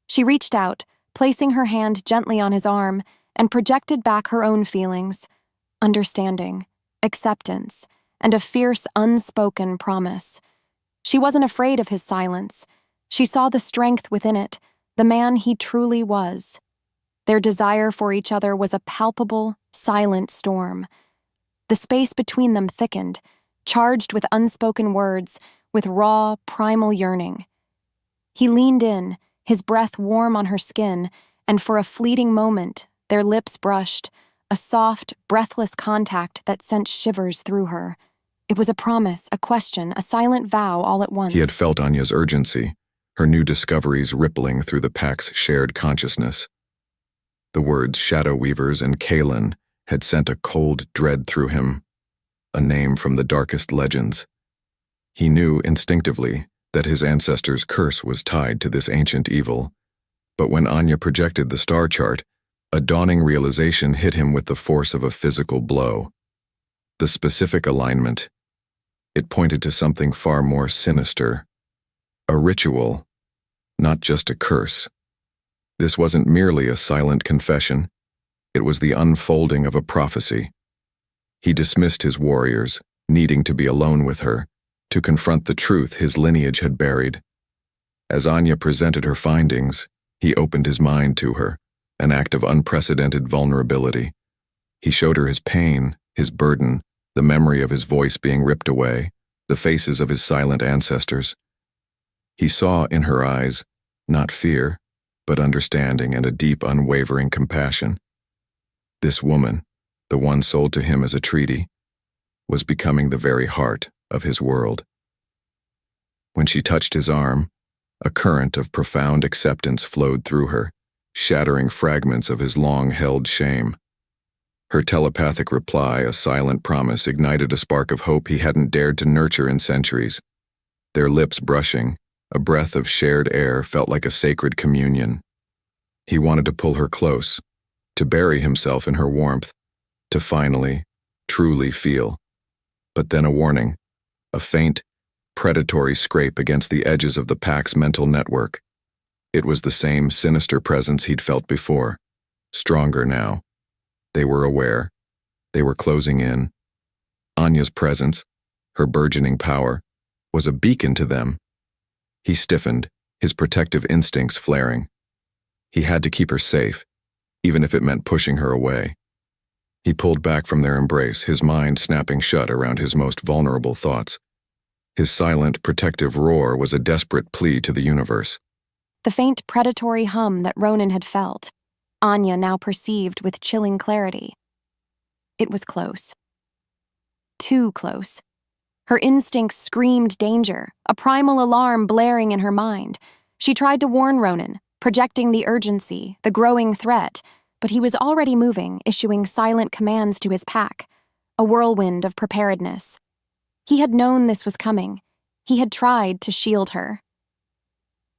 She reached out, placing her hand gently on his arm, and projected back her own feelings, understanding, acceptance, and a fierce, unspoken promise. She wasn't afraid of his silence. She saw the strength within it, the man he truly was. Their desire for each other was a palpable, silent storm. The space between them thickened, charged with unspoken words, with raw, primal yearning. He leaned in, his breath warm on her skin, and for a fleeting moment, their lips brushed, a soft, breathless contact that sent shivers through her. It was a promise, a question, a silent vow all at once. He had felt Anya's urgency, her new discoveries rippling through the pack's shared consciousness. The words Shadow Weavers and Kalen had sent a cold dread through him, a name from the darkest legends. He knew instinctively that his ancestors' curse was tied to this ancient evil, but when Anya projected the star chart, a dawning realization hit him with the force of a physical blow. The specific alignment. It pointed to something far more sinister. A ritual, not just a curse. This wasn't merely a silent confession. It was the unfolding of a prophecy. He dismissed his warriors, needing to be alone with her, to confront the truth his lineage had buried. As Anya presented her findings, he opened his mind to her, an act of unprecedented vulnerability. He showed her his pain, his burden, the memory of his voice being ripped away, the faces of his silent ancestors. He saw in her eyes, not fear, but understanding and a deep, unwavering compassion. This woman, the one sold to him as a treaty, was becoming the very heart of his world. When she touched his arm, a current of profound acceptance flowed through her, shattering fragments of his long-held shame. Her telepathic reply, a silent promise, ignited a spark of hope he hadn't dared to nurture in centuries. Their lips brushing, a breath of shared air felt like a sacred communion. He wanted to pull her close, to bury himself in her warmth, to finally, truly feel. But then a warning, a faint, predatory scrape against the edges of the pack's mental network. It was the same sinister presence he'd felt before, stronger now. They were aware. They were closing in. Anya's presence, her burgeoning power, was a beacon to them. He stiffened, his protective instincts flaring. He had to keep her safe, even if it meant pushing her away. He pulled back from their embrace, his mind snapping shut around his most vulnerable thoughts. His silent, protective roar was a desperate plea to the universe. The faint predatory hum that Ronin had felt, Anya now perceived with chilling clarity. It was close. Too close. Her instincts screamed danger, a primal alarm blaring in her mind. She tried to warn Ronin, projecting the urgency, the growing threat, but he was already moving, issuing silent commands to his pack, a whirlwind of preparedness. He had known this was coming. He had tried to shield her.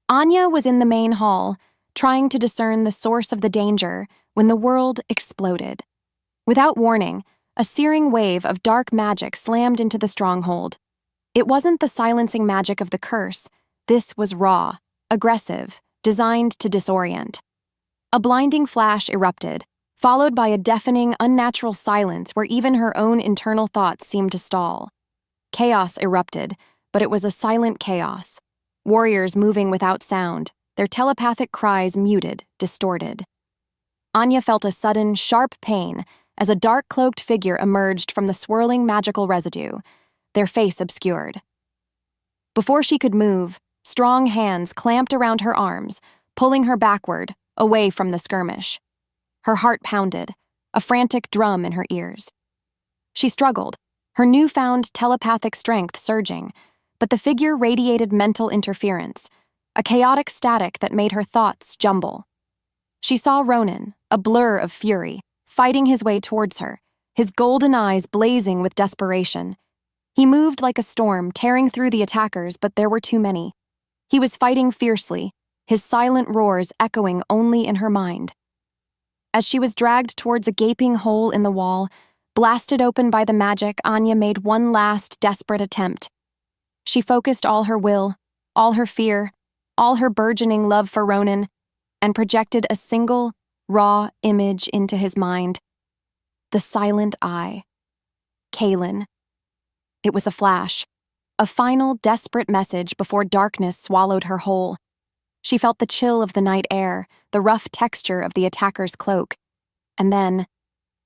Anya was in the main hall, trying to discern the source of the danger when the world exploded. Without warning, a searing wave of dark magic slammed into the stronghold. It wasn't the silencing magic of the curse. This was raw, aggressive, designed to disorient. A blinding flash erupted, followed by a deafening, unnatural silence where even her own internal thoughts seemed to stall. Chaos erupted, but it was a silent chaos. Warriors moving without sound, their telepathic cries muted, distorted. Anya felt a sudden, sharp pain as a dark-cloaked figure emerged from the swirling magical residue, their face obscured. Before she could move, strong hands clamped around her arms, pulling her backward, away from the skirmish. Her heart pounded, a frantic drum in her ears. She struggled, her newfound telepathic strength surging, but the figure radiated mental interference, a chaotic static that made her thoughts jumble. She saw Ronin, a blur of fury, fighting his way towards her, his golden eyes blazing with desperation. He moved like a storm, tearing through the attackers, but there were too many. He was fighting fiercely, his silent roars echoing only in her mind. As she was dragged towards a gaping hole in the wall, blasted open by the magic, Anya made one last desperate attempt. She focused all her will, all her fear, all her burgeoning love for Ronin, and projected a single, raw image into his mind. The silent eye. Kaelin. It was a flash, a final desperate message before darkness swallowed her whole. She felt the chill of the night air, the rough texture of the attacker's cloak, and then,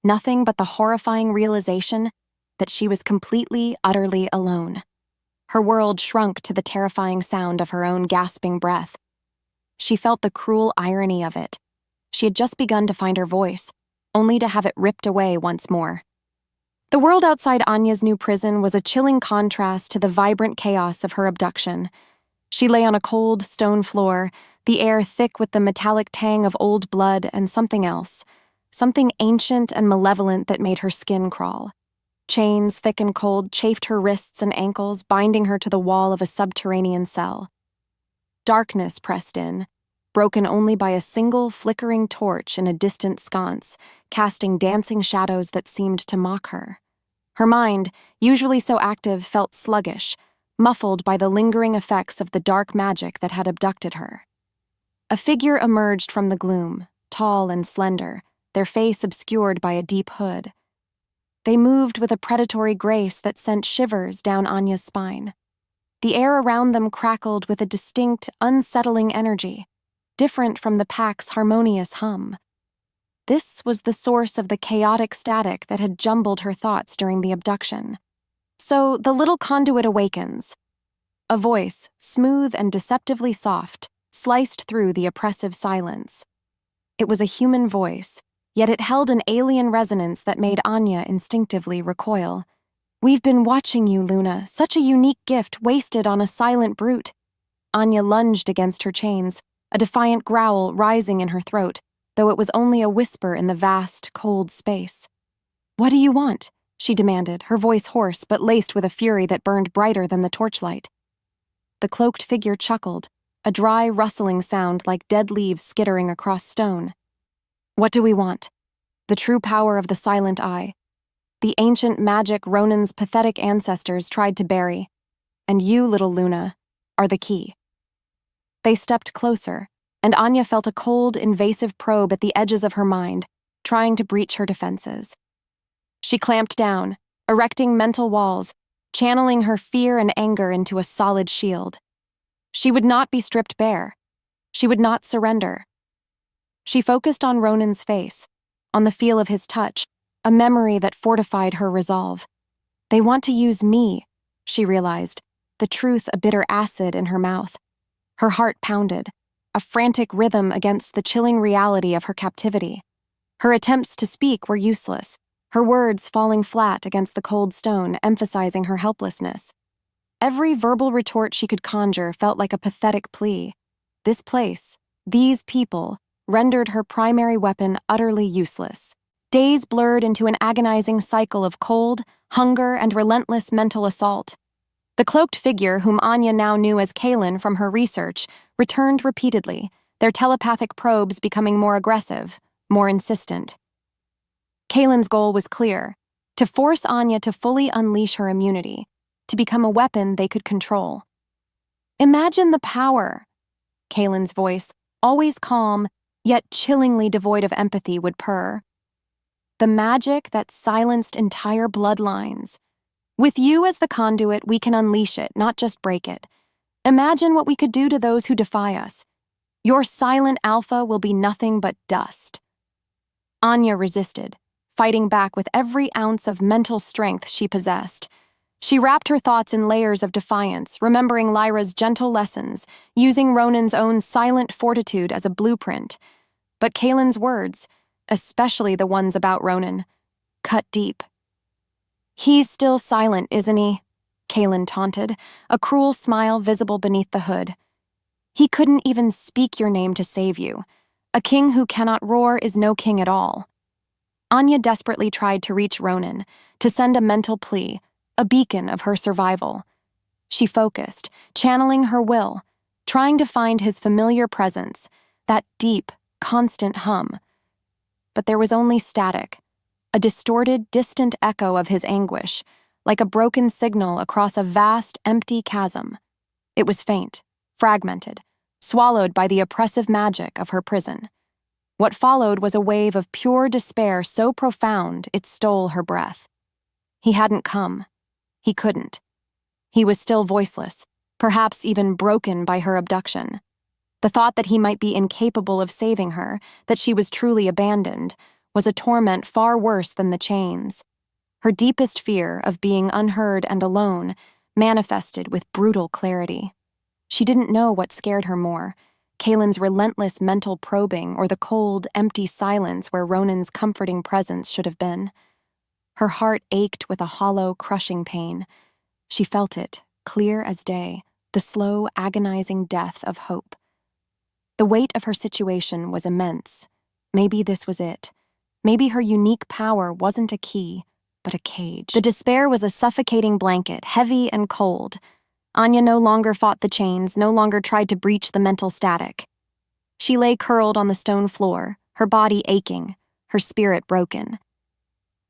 nothing but the horrifying realization that she was completely, utterly alone. Her world shrunk to the terrifying sound of her own gasping breath. She felt the cruel irony of it. She had just begun to find her voice, only to have it ripped away once more. The world outside Anya's new prison was a chilling contrast to the vibrant chaos of her abduction. She lay on a cold stone floor, the air thick with the metallic tang of old blood and something else, something ancient and malevolent that made her skin crawl. Chains, thick and cold, chafed her wrists and ankles, binding her to the wall of a subterranean cell. Darkness pressed in, broken only by a single flickering torch in a distant sconce, casting dancing shadows that seemed to mock her. Her mind, usually so active, felt sluggish, muffled by the lingering effects of the dark magic that had abducted her. A figure emerged from the gloom, tall and slender, their face obscured by a deep hood. They moved with a predatory grace that sent shivers down Anya's spine. The air around them crackled with a distinct, unsettling energy, different from the pack's harmonious hum. This was the source of the chaotic static that had jumbled her thoughts during the abduction. So the little conduit awakens. A voice, smooth and deceptively soft, sliced through the oppressive silence. It was a human voice, yet it held an alien resonance that made Anya instinctively recoil. "We've been watching you, Luna, such a unique gift wasted on a silent brute." Anya lunged against her chains, a defiant growl rising in her throat, though it was only a whisper in the vast, cold space. "What do you want?" she demanded, her voice hoarse but laced with a fury that burned brighter than the torchlight. The cloaked figure chuckled, a dry, rustling sound like dead leaves skittering across stone. "What do we want? The true power of the silent eye. The ancient magic Ronin's pathetic ancestors tried to bury. And you, little Luna, are the key." They stepped closer, and Anya felt a cold, invasive probe at the edges of her mind, trying to breach her defenses. She clamped down, erecting mental walls, channeling her fear and anger into a solid shield. She would not be stripped bare. She would not surrender. She focused on Ronin's face, on the feel of his touch, a memory that fortified her resolve. They want to use me, she realized, the truth a bitter acid in her mouth. Her heart pounded, a frantic rhythm against the chilling reality of her captivity. Her attempts to speak were useless, her words falling flat against the cold stone, emphasizing her helplessness. Every verbal retort she could conjure felt like a pathetic plea. This place, these people, rendered her primary weapon utterly useless. Days blurred into an agonizing cycle of cold, hunger, and relentless mental assault. The cloaked figure, whom Anya now knew as Kaelin from her research, returned repeatedly, their telepathic probes becoming more aggressive, more insistent. Kaelin's goal was clear: to force Anya to fully unleash her immunity, to become a weapon they could control. "Imagine the power," Kaelin's voice, always calm, yet chillingly devoid of empathy, would purr. "The magic that silenced entire bloodlines. With you as the conduit, we can unleash it, not just break it. Imagine what we could do to those who defy us. Your silent alpha will be nothing but dust." Anya resisted, fighting back with every ounce of mental strength she possessed. She wrapped her thoughts in layers of defiance, remembering Lyra's gentle lessons, using Ronin's own silent fortitude as a blueprint. But Kaelin's words, especially the ones about Ronin, cut deep. "He's still silent, isn't he?" Kaelin taunted, a cruel smile visible beneath the hood. "He couldn't even speak your name to save you. A king who cannot roar is no king at all." Anya desperately tried to reach Ronin, to send a mental plea, a beacon of her survival. She focused, channeling her will, trying to find his familiar presence, that deep, constant hum. but there was only static, a distorted, distant echo of his anguish, like a broken signal across a vast, empty chasm. It was faint, fragmented, swallowed by the oppressive magic of her prison. What followed was a wave of pure despair so profound it stole her breath. He hadn't come. He couldn't. He was still voiceless, perhaps even broken by her abduction. The thought that he might be incapable of saving her, that she was truly abandoned, was a torment far worse than the chains. Her deepest fear of being unheard and alone manifested with brutal clarity. She didn't know what scared her more, Kaylin's relentless mental probing or the cold, empty silence where Ronin's comforting presence should have been. Her heart ached with a hollow, crushing pain. She felt it, clear as day, the slow, agonizing death of hope. The weight of her situation was immense. Maybe this was it. Maybe her unique power wasn't a key, but a cage. The despair was a suffocating blanket, heavy and cold. Anya no longer fought the chains, no longer tried to breach the mental static. She lay curled on the stone floor, her body aching, her spirit broken.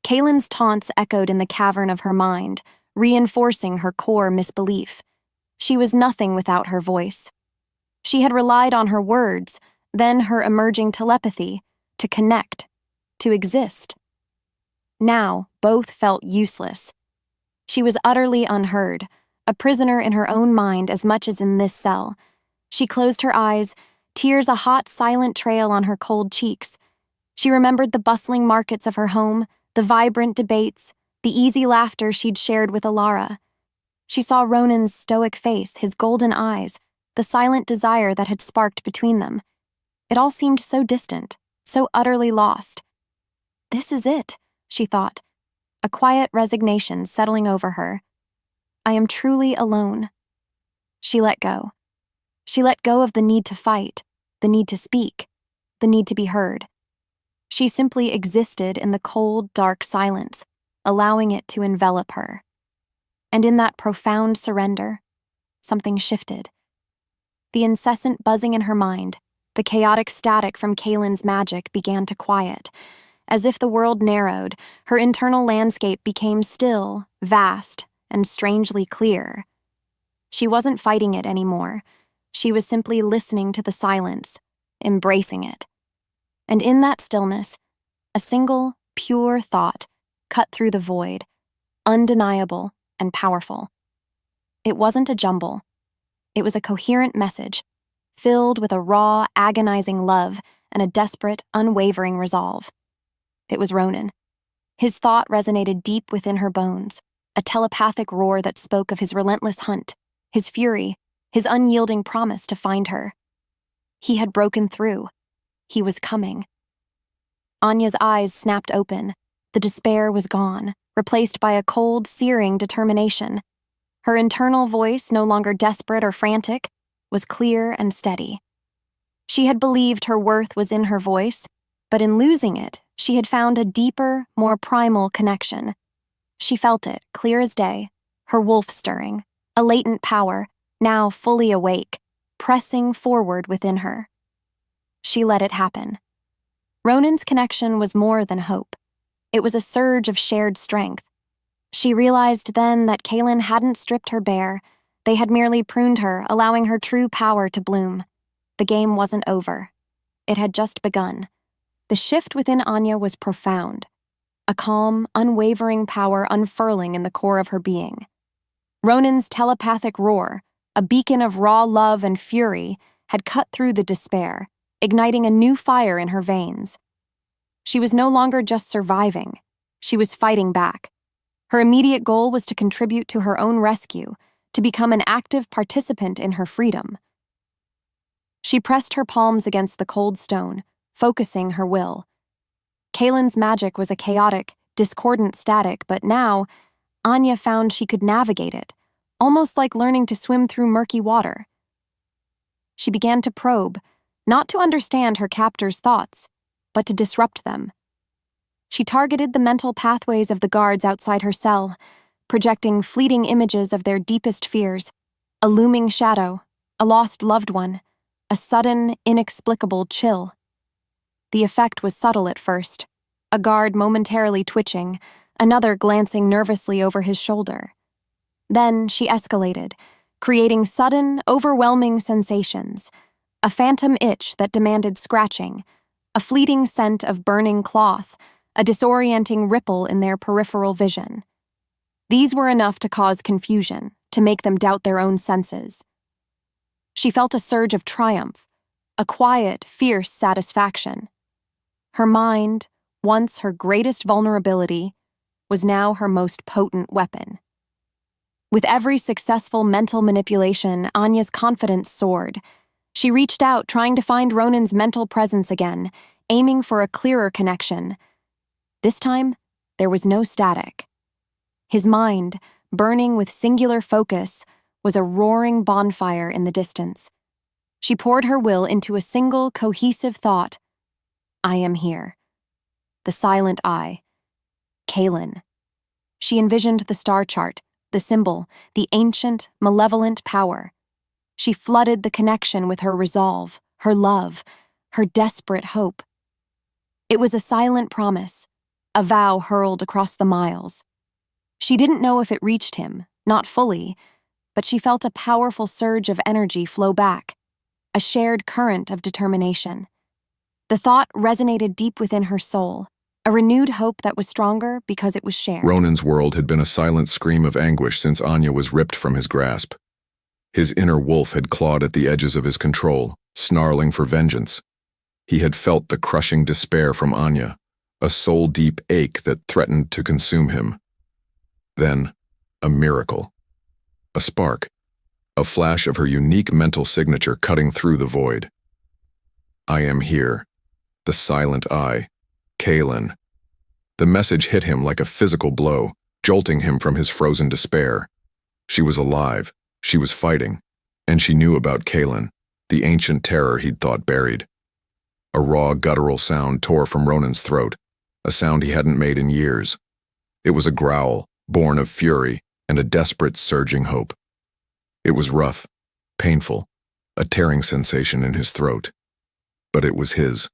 Kaylin's taunts echoed in the cavern of her mind, reinforcing her core misbelief. She was nothing without her voice. She had relied on her words, then her emerging telepathy, to connect, to exist. Now, both felt useless. She was utterly unheard, a prisoner in her own mind as much as in this cell. She closed her eyes, tears a hot, silent trail on her cold cheeks. She remembered the bustling markets of her home, the vibrant debates, the easy laughter she'd shared with Alara. She saw Ronin's stoic face, his golden eyes, the silent desire that had sparked between them. It all seemed so distant, so utterly lost. This is it, she thought, a quiet resignation settling over her. I am truly alone. She let go. She let go of the need to fight, the need to speak, the need to be heard. She simply existed in the cold, dark silence, allowing it to envelop her. And in that profound surrender, something shifted. The incessant buzzing in her mind, the chaotic static from Kaylin's magic began to quiet. As if the world narrowed, her internal landscape became still, vast, and strangely clear. She wasn't fighting it anymore. She was simply listening to the silence, embracing it. And in that stillness, a single, pure thought cut through the void, undeniable and powerful. It wasn't a jumble. It was a coherent message, filled with a raw, agonizing love and a desperate, unwavering resolve. It was Ronin. His thought resonated deep within her bones, a telepathic roar that spoke of his relentless hunt, his fury, his unyielding promise to find her. He had broken through. He was coming. Anya's eyes snapped open. The despair was gone, replaced by a cold, searing determination. Her internal voice, no longer desperate or frantic, was clear and steady. She had believed her worth was in her voice, but in losing it, she had found a deeper, more primal connection. She felt it, clear as day, her wolf stirring, a latent power, now fully awake, pressing forward within her. She let it happen. Ronin's connection was more than hope. It was a surge of shared strength. She realized then that Kaylin hadn't stripped her bare. They had merely pruned her, allowing her true power to bloom. The game wasn't over. It had just begun. The shift within Anya was profound. A calm, unwavering power unfurling in the core of her being. Ronin's telepathic roar, a beacon of raw love and fury, had cut through the despair, igniting a new fire in her veins. She was no longer just surviving. She was fighting back. Her immediate goal was to contribute to her own rescue, to become an active participant in her freedom. She pressed her palms against the cold stone, focusing her will. Kaylin's magic was a chaotic, discordant static, but now, Anya found she could navigate it, almost like learning to swim through murky water. She began to probe, not to understand her captor's thoughts, but to disrupt them. She targeted the mental pathways of the guards outside her cell, projecting fleeting images of their deepest fears, a looming shadow, a lost loved one, a sudden, inexplicable chill. The effect was subtle at first, a guard momentarily twitching, another glancing nervously over his shoulder. Then she escalated, creating sudden, overwhelming sensations, a phantom itch that demanded scratching, a fleeting scent of burning cloth, a disorienting ripple in their peripheral vision. These were enough to cause confusion, to make them doubt their own senses. She felt a surge of triumph, a quiet, fierce satisfaction. Her mind, once her greatest vulnerability, was now her most potent weapon. With every successful mental manipulation, Anya's confidence soared. She reached out, trying to find Ronin's mental presence again, aiming for a clearer connection. This time, there was no static. His mind, burning with singular focus, was a roaring bonfire in the distance. She poured her will into a single, cohesive thought. I am here. The silent I. Kaelin. She envisioned the star chart, the symbol, the ancient, malevolent power. She flooded the connection with her resolve, her love, her desperate hope. It was a silent promise, a vow hurled across the miles. She didn't know if it reached him, not fully, but she felt a powerful surge of energy flow back, a shared current of determination. The thought resonated deep within her soul, a renewed hope that was stronger because it was shared. Ronin's world had been a silent scream of anguish since Anya was ripped from his grasp. His inner wolf had clawed at the edges of his control, snarling for vengeance. He had felt the crushing despair from Anya, a soul-deep ache that threatened to consume him. Then, a miracle. A spark. A flash of her unique mental signature cutting through the void. I am here. The silent I. Kaelin. The message hit him like a physical blow, jolting him from his frozen despair. She was alive, she was fighting, and she knew about Kaelin, the ancient terror he'd thought buried. A raw, guttural sound tore from Ronin's throat, a sound he hadn't made in years. It was a growl, born of fury and a desperate, surging hope. It was rough, painful, a tearing sensation in his throat. But it was his.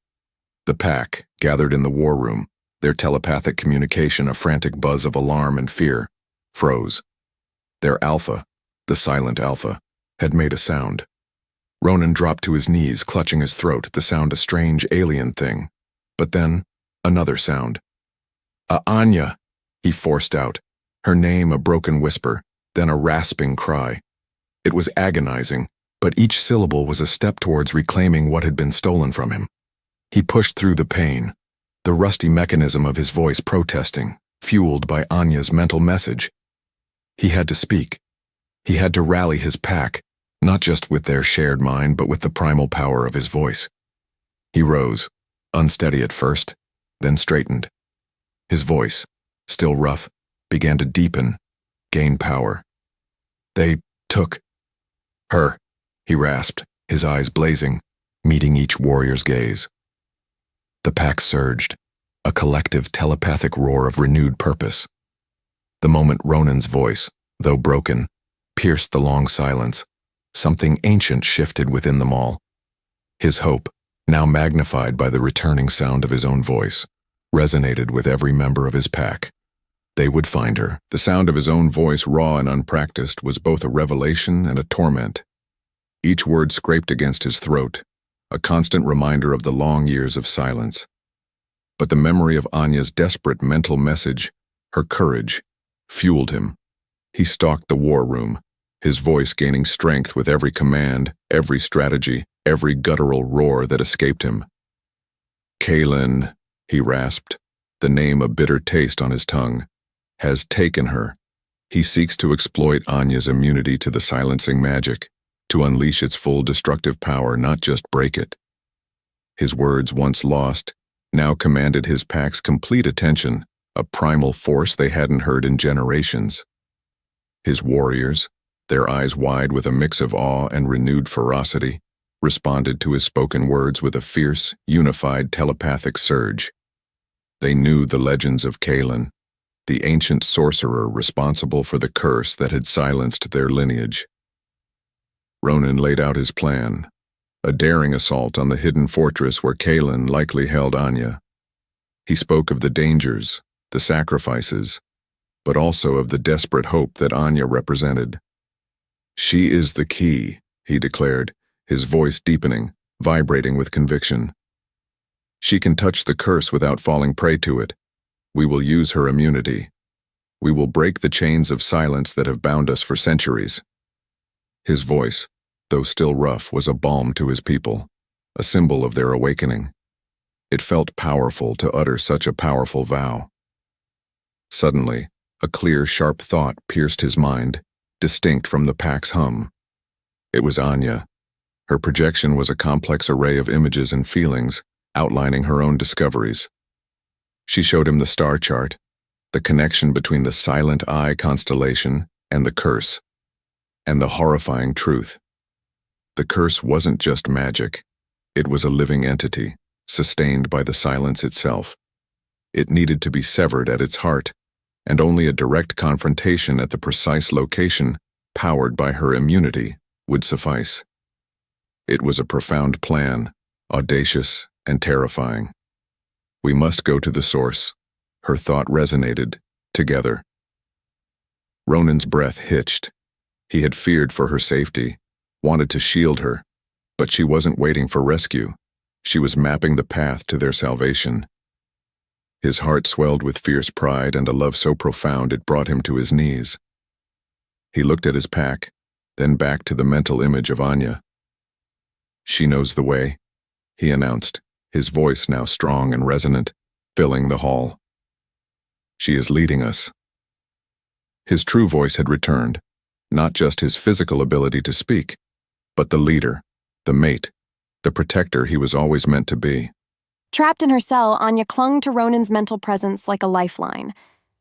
The pack, gathered in the war room, their telepathic communication a frantic buzz of alarm and fear, froze. Their alpha, the silent alpha, had made a sound. Ronin dropped to his knees, clutching his throat, the sound a strange alien thing. But then, another sound. Anya, he forced out, her name a broken whisper, then a rasping cry. It was agonizing, but each syllable was a step towards reclaiming what had been stolen from him. He pushed through the pain, the rusty mechanism of his voice protesting, fueled by Anya's mental message. He had to speak. He had to rally his pack, not just with their shared mind, but with the primal power of his voice. He rose, unsteady at first, then straightened. His voice, still rough, began to deepen, gain power. They took her, he rasped, his eyes blazing, meeting each warrior's gaze. The pack surged, a collective telepathic roar of renewed purpose. The moment Ronin's voice, though broken, pierced the long silence, something ancient shifted within them all. His hope, now magnified by the returning sound of his own voice, resonated with every member of his pack. They would find her. The sound of his own voice, raw and unpracticed, was both a revelation and a torment. Each word scraped against his throat, a constant reminder of the long years of silence. But the memory of Anya's desperate mental message, her courage, fueled him. He stalked the war room, his voice gaining strength with every command, every strategy, every guttural roar that escaped him. Kaelin, he rasped, the name a bitter taste on his tongue, has taken her. He seeks to exploit Anya's immunity to the silencing magic, to unleash its full destructive power, not just break it. His words, once lost, now commanded his pack's complete attention, a primal force they hadn't heard in generations. His warriors, their eyes wide with a mix of awe and renewed ferocity, responded to his spoken words with a fierce, unified telepathic surge. They knew the legends of Kaelin, the ancient sorcerer responsible for the curse that had silenced their lineage. Ronin laid out his plan, a daring assault on the hidden fortress where Kaelin likely held Anya. He spoke of the dangers, the sacrifices, but also of the desperate hope that Anya represented. "She is the key," he declared, his voice deepening, vibrating with conviction. "She can touch the curse without falling prey to it. We will use her immunity. We will break the chains of silence that have bound us for centuries." His voice, though still rough, was a balm to his people, a symbol of their awakening. It felt powerful to utter such a powerful vow. Suddenly, a clear, sharp thought pierced his mind, distinct from the pack's hum. It was Anya. Her projection was a complex array of images and feelings, outlining her own discoveries. She showed him the star chart, the connection between the Silent Eye constellation and the curse, and the horrifying truth. The curse wasn't just magic. It was a living entity, sustained by the silence itself. It needed to be severed at its heart, and only a direct confrontation at the precise location, powered by her immunity, would suffice. It was a profound plan, audacious and terrifying. "We must go to the source." Her thought resonated, together. Ronin's breath hitched. He had feared for her safety, wanted to shield her, but she wasn't waiting for rescue. She was mapping the path to their salvation. His heart swelled with fierce pride and a love so profound it brought him to his knees. He looked at his pack, then back to the mental image of Anya. "She knows the way," he announced, his voice now strong and resonant, filling the hall. "She is leading us." His true voice had returned, not just his physical ability to speak, but the leader, the mate, the protector he was always meant to be. Trapped in her cell, Anya clung to Ronin's mental presence like a lifeline.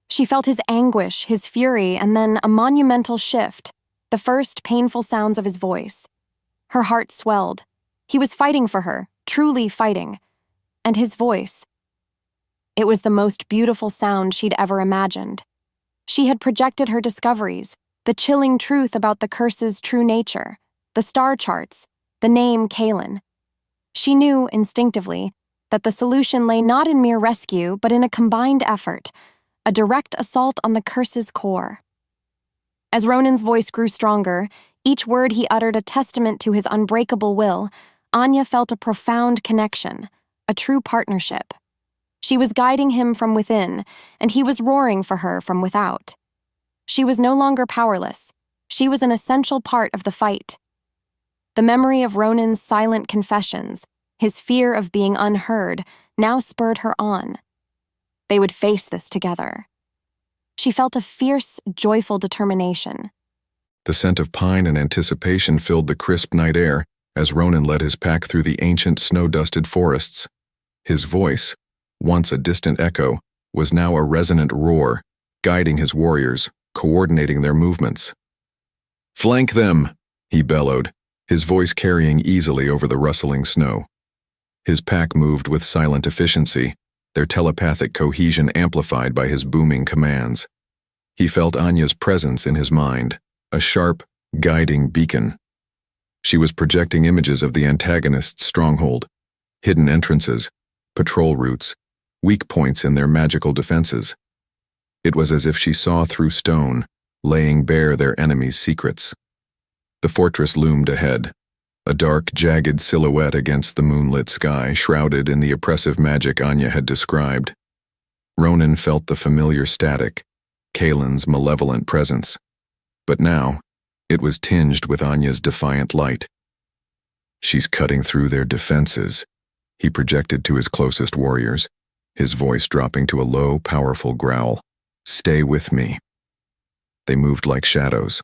She felt his anguish, his fury, and then a monumental shift, the first painful sounds of his voice. Her heart swelled. He was fighting for her, truly fighting. And his voice. It was the most beautiful sound she'd ever imagined. She had projected her discoveries, the chilling truth about the curse's true nature, the star charts, the name Kaelin. She knew, instinctively, that the solution lay not in mere rescue, but in a combined effort, a direct assault on the curse's core. As Ronin's voice grew stronger, each word he uttered a testament to his unbreakable will, Anya felt a profound connection, a true partnership. She was guiding him from within, and he was roaring for her from without. She was no longer powerless. She was an essential part of the fight. The memory of Ronin's silent confessions, his fear of being unheard, now spurred her on. They would face this together. She felt a fierce, joyful determination. The scent of pine and anticipation filled the crisp night air as Ronin led his pack through the ancient snow-dusted forests. His voice, once a distant echo, was now a resonant roar, guiding his warriors, coordinating their movements. "Flank them!" he bellowed, his voice carrying easily over the rustling snow. His pack moved with silent efficiency, their telepathic cohesion amplified by his booming commands. He felt Anya's presence in his mind, a sharp, guiding beacon. She was projecting images of the antagonist's stronghold, hidden entrances, patrol routes, weak points in their magical defenses. It was as if she saw through stone, laying bare their enemy's secrets. The fortress loomed ahead, a dark, jagged silhouette against the moonlit sky, shrouded in the oppressive magic Anya had described. Ronin felt the familiar static, Kaelin's malevolent presence. But now, it was tinged with Anya's defiant light. "She's cutting through their defenses," he projected to his closest warriors, his voice dropping to a low, powerful growl. "Stay with me." They moved like shadows,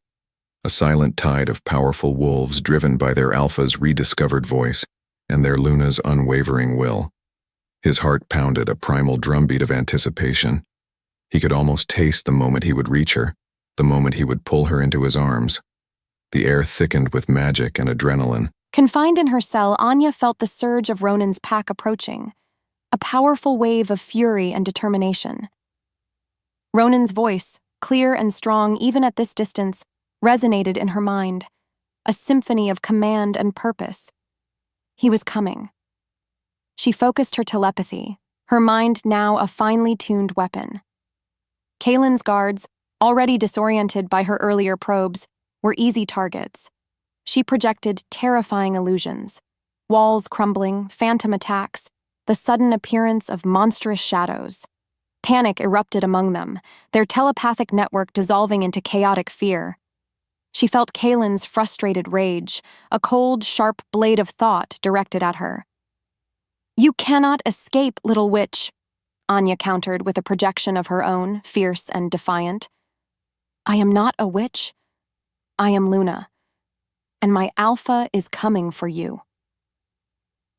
a silent tide of powerful wolves driven by their alpha's rediscovered voice and their Luna's unwavering will. His heart pounded a primal drumbeat of anticipation. He could almost taste the moment he would reach her, the moment he would pull her into his arms. The air thickened with magic and adrenaline. Confined in her cell, Anya felt the surge of Ronin's pack approaching, a powerful wave of fury and determination. Ronin's voice, clear and strong even at this distance, resonated in her mind, a symphony of command and purpose. He was coming. She focused her telepathy, her mind now a finely tuned weapon. Kaylin's guards, already disoriented by her earlier probes, were easy targets. She projected terrifying illusions, walls crumbling, phantom attacks, the sudden appearance of monstrous shadows. Panic erupted among them, their telepathic network dissolving into chaotic fear. She felt Kaylin's frustrated rage, a cold, sharp blade of thought directed at her. "You cannot escape, little witch," Anya countered with a projection of her own, fierce and defiant. "I am not a witch. I am Luna, and my alpha is coming for you."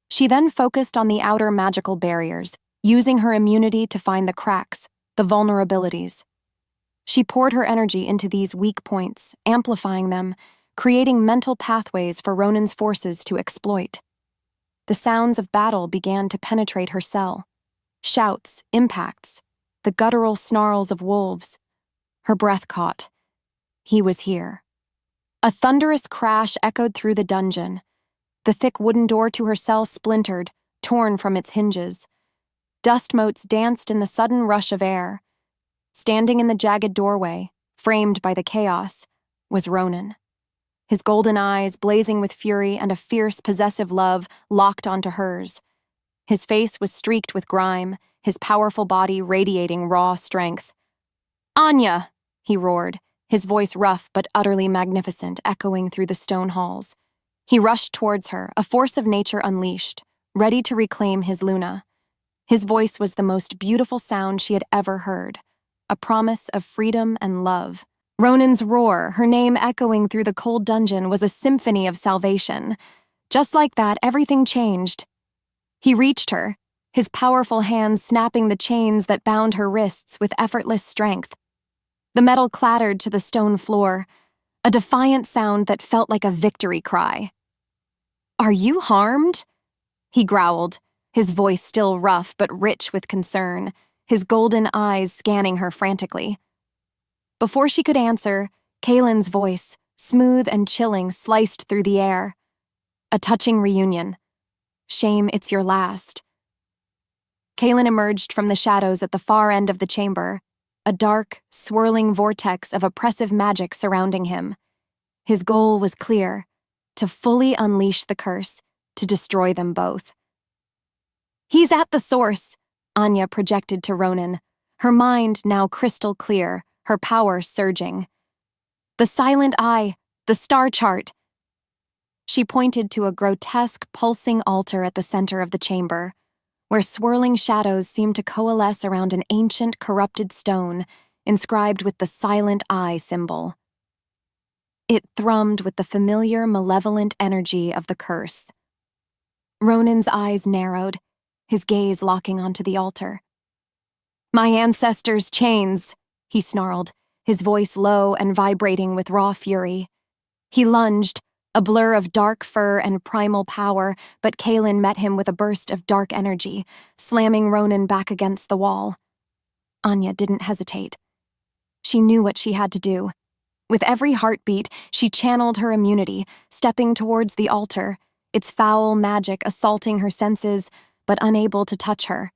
She then focused on the outer magical barriers, using her immunity to find the cracks, the vulnerabilities. She poured her energy into these weak points, amplifying them, creating mental pathways for Ronin's forces to exploit. The sounds of battle began to penetrate her cell. Shouts, impacts, the guttural snarls of wolves. Her breath caught. He was here. A thunderous crash echoed through the dungeon. The thick wooden door to her cell splintered, torn from its hinges. Dust motes danced in the sudden rush of air. Standing in the jagged doorway, framed by the chaos, was Ronin. His golden eyes, blazing with fury and a fierce, possessive love, locked onto hers. His face was streaked with grime, his powerful body radiating raw strength. "Anya!" he roared, his voice rough but utterly magnificent, echoing through the stone halls. He rushed towards her, a force of nature unleashed, ready to reclaim his Luna. His voice was the most beautiful sound she had ever heard, a promise of freedom and love. Ronin's roar, her name echoing through the cold dungeon, was a symphony of salvation. Just like that, everything changed. He reached her, his powerful hands snapping the chains that bound her wrists with effortless strength. The metal clattered to the stone floor, a defiant sound that felt like a victory cry. "Are you harmed?" he growled, his voice still rough but rich with concern, his golden eyes scanning her frantically. Before she could answer, Kaylin's voice, smooth and chilling, sliced through the air. "A touching reunion. Shame it's your last." Kaylin emerged from the shadows at the far end of the chamber, a dark, swirling vortex of oppressive magic surrounding him. His goal was clear: to fully unleash the curse, to destroy them both. "He's at the source," Anya projected to Ronin, her mind now crystal clear, her power surging. "The silent eye, the star chart." She pointed to a grotesque, pulsing altar at the center of the chamber, where swirling shadows seemed to coalesce around an ancient, corrupted stone inscribed with the silent eye symbol. It thrummed with the familiar, malevolent energy of the curse. Ronin's eyes narrowed, his gaze locking onto the altar. "My ancestors' chains," he snarled, his voice low and vibrating with raw fury. He lunged, a blur of dark fur and primal power, but Kaylin met him with a burst of dark energy, slamming Ronin back against the wall. Anya didn't hesitate. She knew what she had to do. With every heartbeat, she channeled her immunity, stepping towards the altar, its foul magic assaulting her senses, but unable to touch her.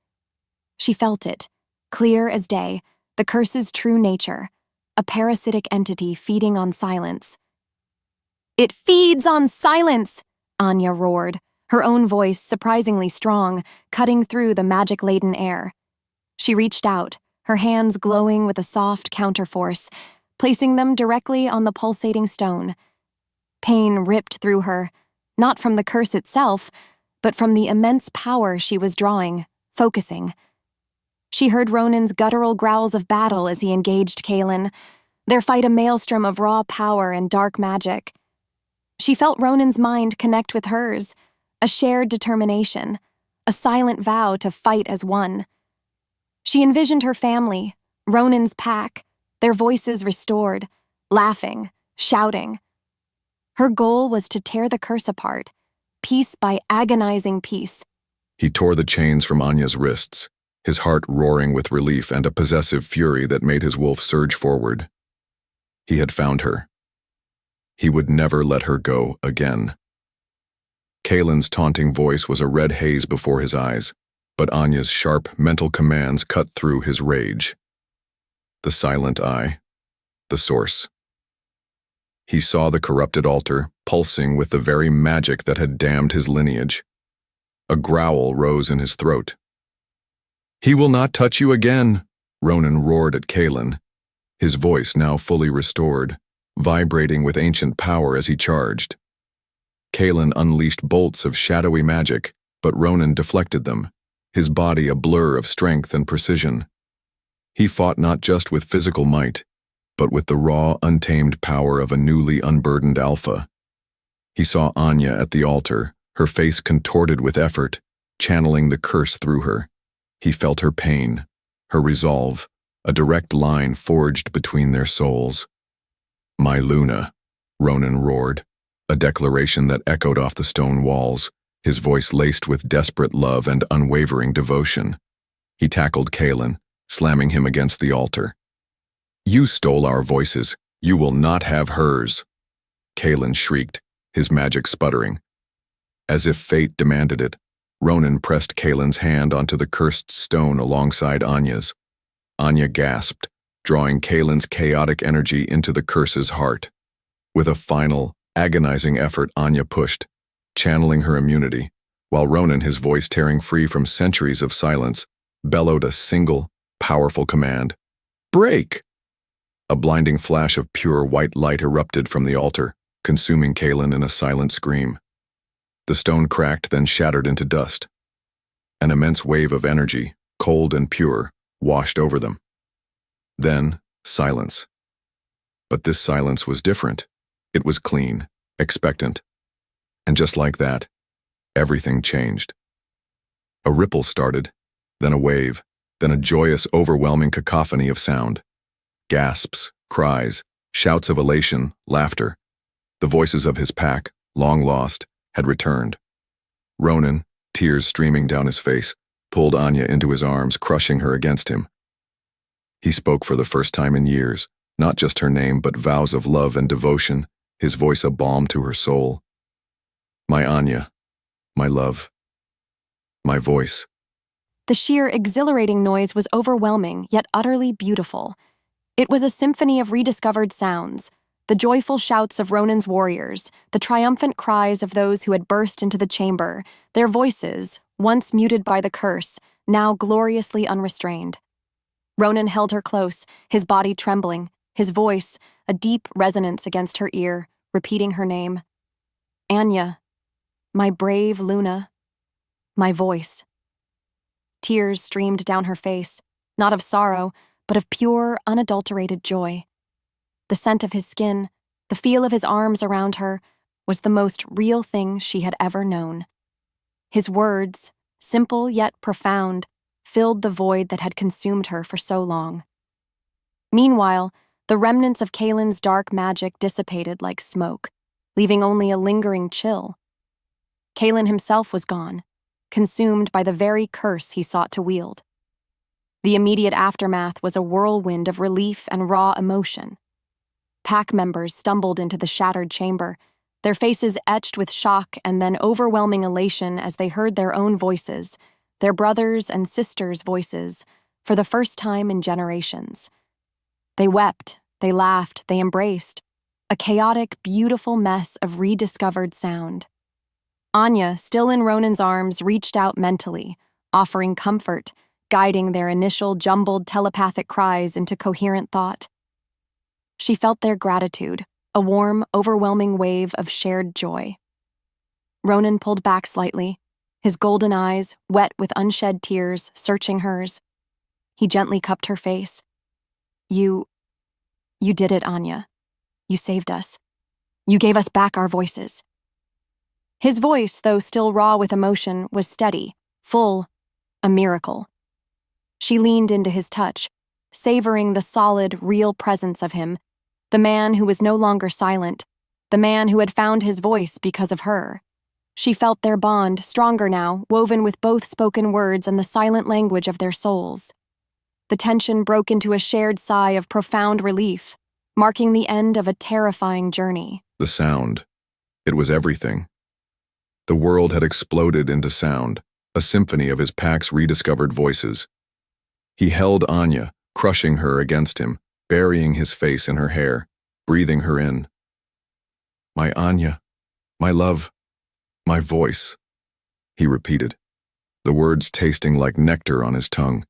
She felt it, clear as day, the curse's true nature, a parasitic entity feeding on silence. "It feeds on silence!" Anya roared, her own voice surprisingly strong, cutting through the magic-laden air. She reached out, her hands glowing with a soft counterforce, placing them directly on the pulsating stone. Pain ripped through her, not from the curse itself, but from the immense power she was drawing, focusing. She heard Ronin's guttural growls of battle as he engaged Kaylin, their fight a maelstrom of raw power and dark magic. She felt Ronin's mind connect with hers, a shared determination, a silent vow to fight as one. She envisioned her family, Ronin's pack, their voices restored, laughing, shouting. Her goal was to tear the curse apart, piece by agonizing piece. He tore the chains from Anya's wrists, his heart roaring with relief and a possessive fury that made his wolf surge forward. He had found her. He would never let her go again. Kalen's taunting voice was a red haze before his eyes, but Anya's sharp mental commands cut through his rage. The silent eye. The source. He saw the corrupted altar, pulsing with the very magic that had damned his lineage. A growl rose in his throat. "He will not touch you again," Ronin roared at Kalen, his voice now fully restored, vibrating with ancient power as he charged. Kalen unleashed bolts of shadowy magic, but Ronin deflected them, his body a blur of strength and precision. He fought not just with physical might, but with the raw, untamed power of a newly unburdened alpha. He saw Anya at the altar, her face contorted with effort, channeling the curse through her. He felt her pain, her resolve, a direct line forged between their souls. "My Luna," Ronin roared, a declaration that echoed off the stone walls, his voice laced with desperate love and unwavering devotion. He tackled Kalen, slamming him against the altar. "You stole our voices. You will not have hers." Kalen shrieked, his magic sputtering. As if fate demanded it, Ronin pressed Kalen's hand onto the cursed stone alongside Anya's. Anya gasped, drawing Kalen's chaotic energy into the curse's heart. With a final, agonizing effort, Anya pushed, channeling her immunity, while Ronin, his voice tearing free from centuries of silence, bellowed a single, powerful command. "Break!" A blinding flash of pure white light erupted from the altar, consuming Kalen in a silent scream. The stone cracked, then shattered into dust. An immense wave of energy, cold and pure, washed over them. Then, silence. But this silence was different. It was clean, expectant. And just like that, everything changed. A ripple started, then a wave, then a joyous, overwhelming cacophony of sound. Gasps, cries, shouts of elation, laughter. The voices of his pack, long lost, had returned. Ronin, tears streaming down his face, pulled Anya into his arms, crushing her against him. He spoke for the first time in years, not just her name, but vows of love and devotion, his voice a balm to her soul. "My Anya, my love, my voice." The sheer, exhilarating noise was overwhelming, yet utterly beautiful. It was a symphony of rediscovered sounds, the joyful shouts of Ronin's warriors, the triumphant cries of those who had burst into the chamber, their voices, once muted by the curse, now gloriously unrestrained. Ronin held her close, his body trembling, his voice, a deep resonance against her ear, repeating her name. "Anya, my brave Luna, my voice." Tears streamed down her face, not of sorrow, but of pure, unadulterated joy. The scent of his skin, the feel of his arms around her, was the most real thing she had ever known. His words, simple yet profound, filled the void that had consumed her for so long. Meanwhile, the remnants of Kalen's dark magic dissipated like smoke, leaving only a lingering chill. Kalen himself was gone, consumed by the very curse he sought to wield. The immediate aftermath was a whirlwind of relief and raw emotion. Pack members stumbled into the shattered chamber, their faces etched with shock and then overwhelming elation as they heard their own voices, their brothers' and sisters' voices, for the first time in generations. They wept, they laughed, they embraced, a chaotic, beautiful mess of rediscovered sound. Anya, still in Ronin's arms, reached out mentally, offering comfort, guiding their initial jumbled telepathic cries into coherent thought. She felt their gratitude, a warm, overwhelming wave of shared joy. Ronin pulled back slightly, his golden eyes, wet with unshed tears, searching hers. He gently cupped her face. You did it, Anya. You saved us. You gave us back our voices." His voice, though still raw with emotion, was steady, full, a miracle. She leaned into his touch, savoring the solid, real presence of him, the man who was no longer silent, the man who had found his voice because of her. She felt their bond, stronger now, woven with both spoken words and the silent language of their souls. The tension broke into a shared sigh of profound relief, marking the end of a terrifying journey. The sound. It was everything. The world had exploded into sound, a symphony of his pack's rediscovered voices. He held Anya, crushing her against him, burying his face in her hair, breathing her in. "My Anya, my love, my voice," he repeated, the words tasting like nectar on his tongue,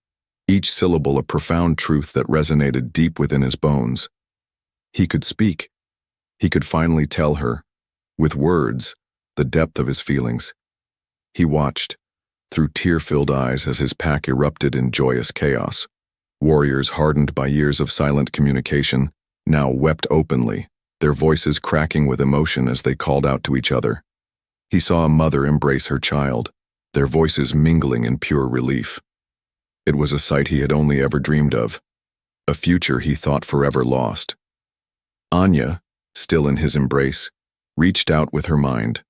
each syllable a profound truth that resonated deep within his bones. He could speak. He could finally tell her, with words, the depth of his feelings. He watched, through tear-filled eyes, as his pack erupted in joyous chaos. Warriors hardened by years of silent communication now wept openly, their voices cracking with emotion as they called out to each other. He saw a mother embrace her child, their voices mingling in pure relief. It was a sight he had only ever dreamed of, a future he thought forever lost. Anya, still in his embrace, reached out with her mind,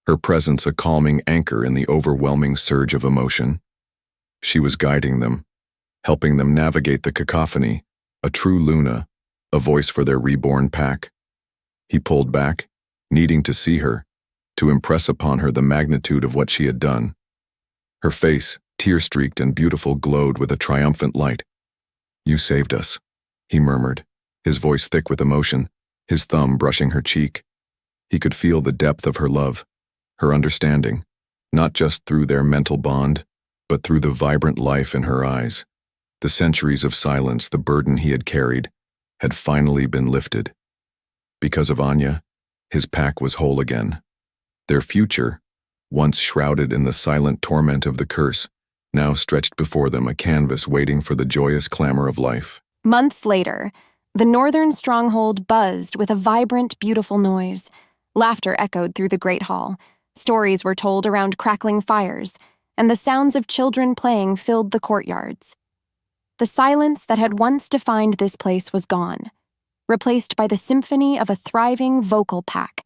her presence a calming anchor in the overwhelming surge of emotion. She was guiding them, helping them navigate the cacophony, a true Luna, a voice for their reborn pack. He pulled back, needing to see her, to impress upon her the magnitude of what she had done. Her face, tear-streaked and beautiful, glowed with a triumphant light. "You saved us," he murmured, his voice thick with emotion, his thumb brushing her cheek. He could feel the depth of her love, her understanding, not just through their mental bond, but through the vibrant life in her eyes. The centuries of silence, the burden he had carried, had finally been lifted. Because of Anya, his pack was whole again. Their future, once shrouded in the silent torment of the curse, now stretched before them, a canvas waiting for the joyous clamor of life. Months later, the northern stronghold buzzed with a vibrant, beautiful noise. Laughter echoed through the great hall. Stories were told around crackling fires, and the sounds of children playing filled the courtyards. The silence that had once defined this place was gone, replaced by the symphony of a thriving vocal pack.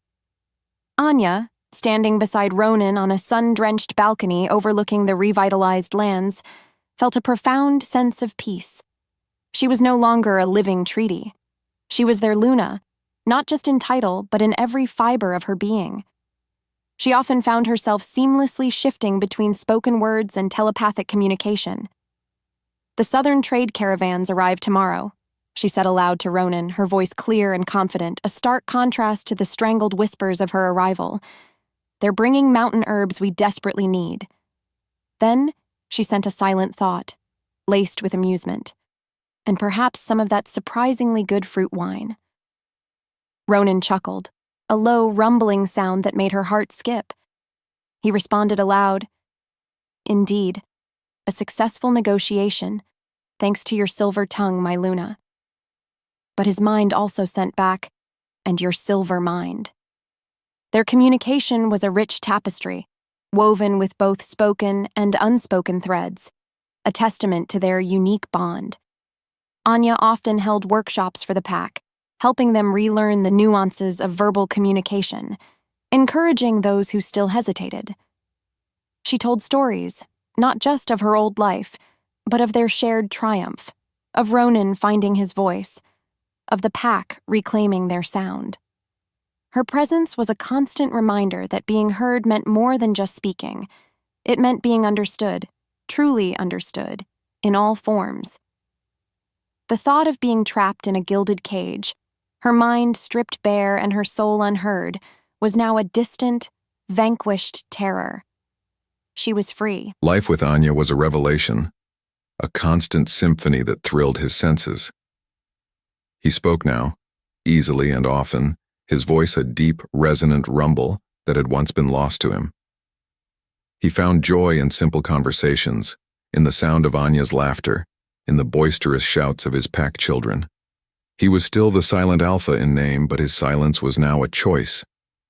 Anya, standing beside Ronin on a sun-drenched balcony overlooking the revitalized lands, felt a profound sense of peace. She was no longer a living treaty. She was their Luna, not just in title, but in every fiber of her being. She often found herself seamlessly shifting between spoken words and telepathic communication. "The southern trade caravans arrive tomorrow," she said aloud to Ronin, her voice clear and confident, a stark contrast to the strangled whispers of her arrival. "They're bringing mountain herbs we desperately need." Then she sent a silent thought, laced with amusement, and perhaps some of that surprisingly good fruit wine. Ronin chuckled, a low, rumbling sound that made her heart skip. He responded aloud, "Indeed, a successful negotiation, thanks to your silver tongue, my Luna." But his mind also sent back, "And your silver mind." Their communication was a rich tapestry, woven with both spoken and unspoken threads, a testament to their unique bond. Anya often held workshops for the pack, helping them relearn the nuances of verbal communication, encouraging those who still hesitated. She told stories, not just of her old life, but of their shared triumph, of Ronin finding his voice, of the pack reclaiming their sound. Her presence was a constant reminder that being heard meant more than just speaking. It meant being understood, truly understood, in all forms. The thought of being trapped in a gilded cage, her mind stripped bare and her soul unheard, was now a distant, vanquished terror. She was free. Life with Anya was a revelation, a constant symphony that thrilled his senses. He spoke now, easily and often, his voice a deep, resonant rumble that had once been lost to him. He found joy in simple conversations, in the sound of Anya's laughter, in the boisterous shouts of his pack children. He was still the silent alpha in name, but his silence was now a choice,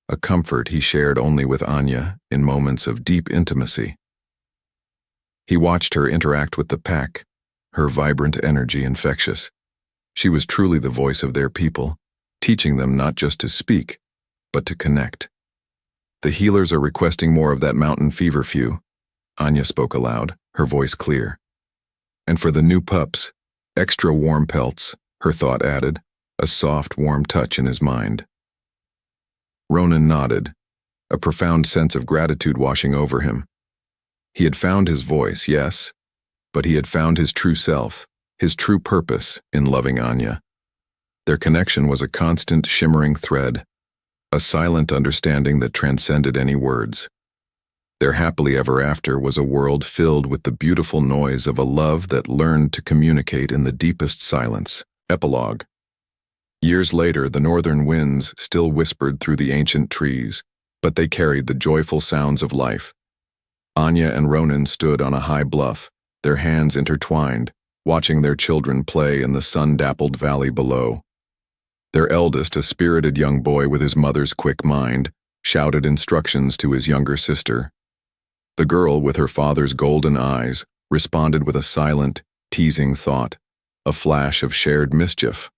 a comfort he shared only with Anya in moments of deep intimacy. He watched her interact with the pack, her vibrant energy infectious. She was truly the voice of their people, teaching them not just to speak, but to connect. "The healers are requesting more of that mountain feverfew," Anya spoke aloud, her voice clear. "And for the new pups, extra warm pelts," her thought added, a soft, warm touch in his mind. Ronin nodded, a profound sense of gratitude washing over him. He had found his voice, yes, but he had found his true self, his true purpose in loving Anya. Their connection was a constant shimmering thread, a silent understanding that transcended any words. Their happily ever after was a world filled with the beautiful noise of a love that learned to communicate in the deepest silence. Epilogue. Years later, the northern winds still whispered through the ancient trees, but they carried the joyful sounds of life. Anya and Ronin stood on a high bluff, their hands intertwined, watching their children play in the sun-dappled valley below. Their eldest, a spirited young boy with his mother's quick mind, shouted instructions to his younger sister. The girl, with her father's golden eyes, responded with a silent, teasing thought, a flash of shared mischief.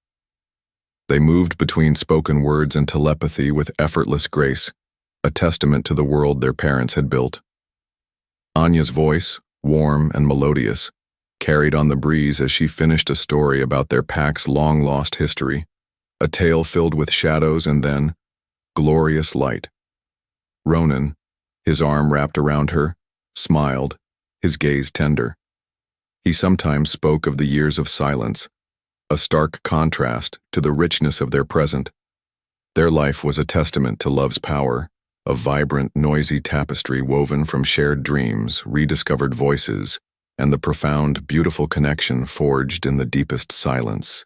They moved between spoken words and telepathy with effortless grace, a testament to the world their parents had built. Anya's voice, warm and melodious, carried on the breeze as she finished a story about their pack's long-lost history, a tale filled with shadows and then glorious light. Ronin, his arm wrapped around her, smiled, his gaze tender. He sometimes spoke of the years of silence, a stark contrast to the richness of their present. Their life was a testament to love's power, a vibrant, noisy tapestry woven from shared dreams, rediscovered voices, and the profound, beautiful connection forged in the deepest silence.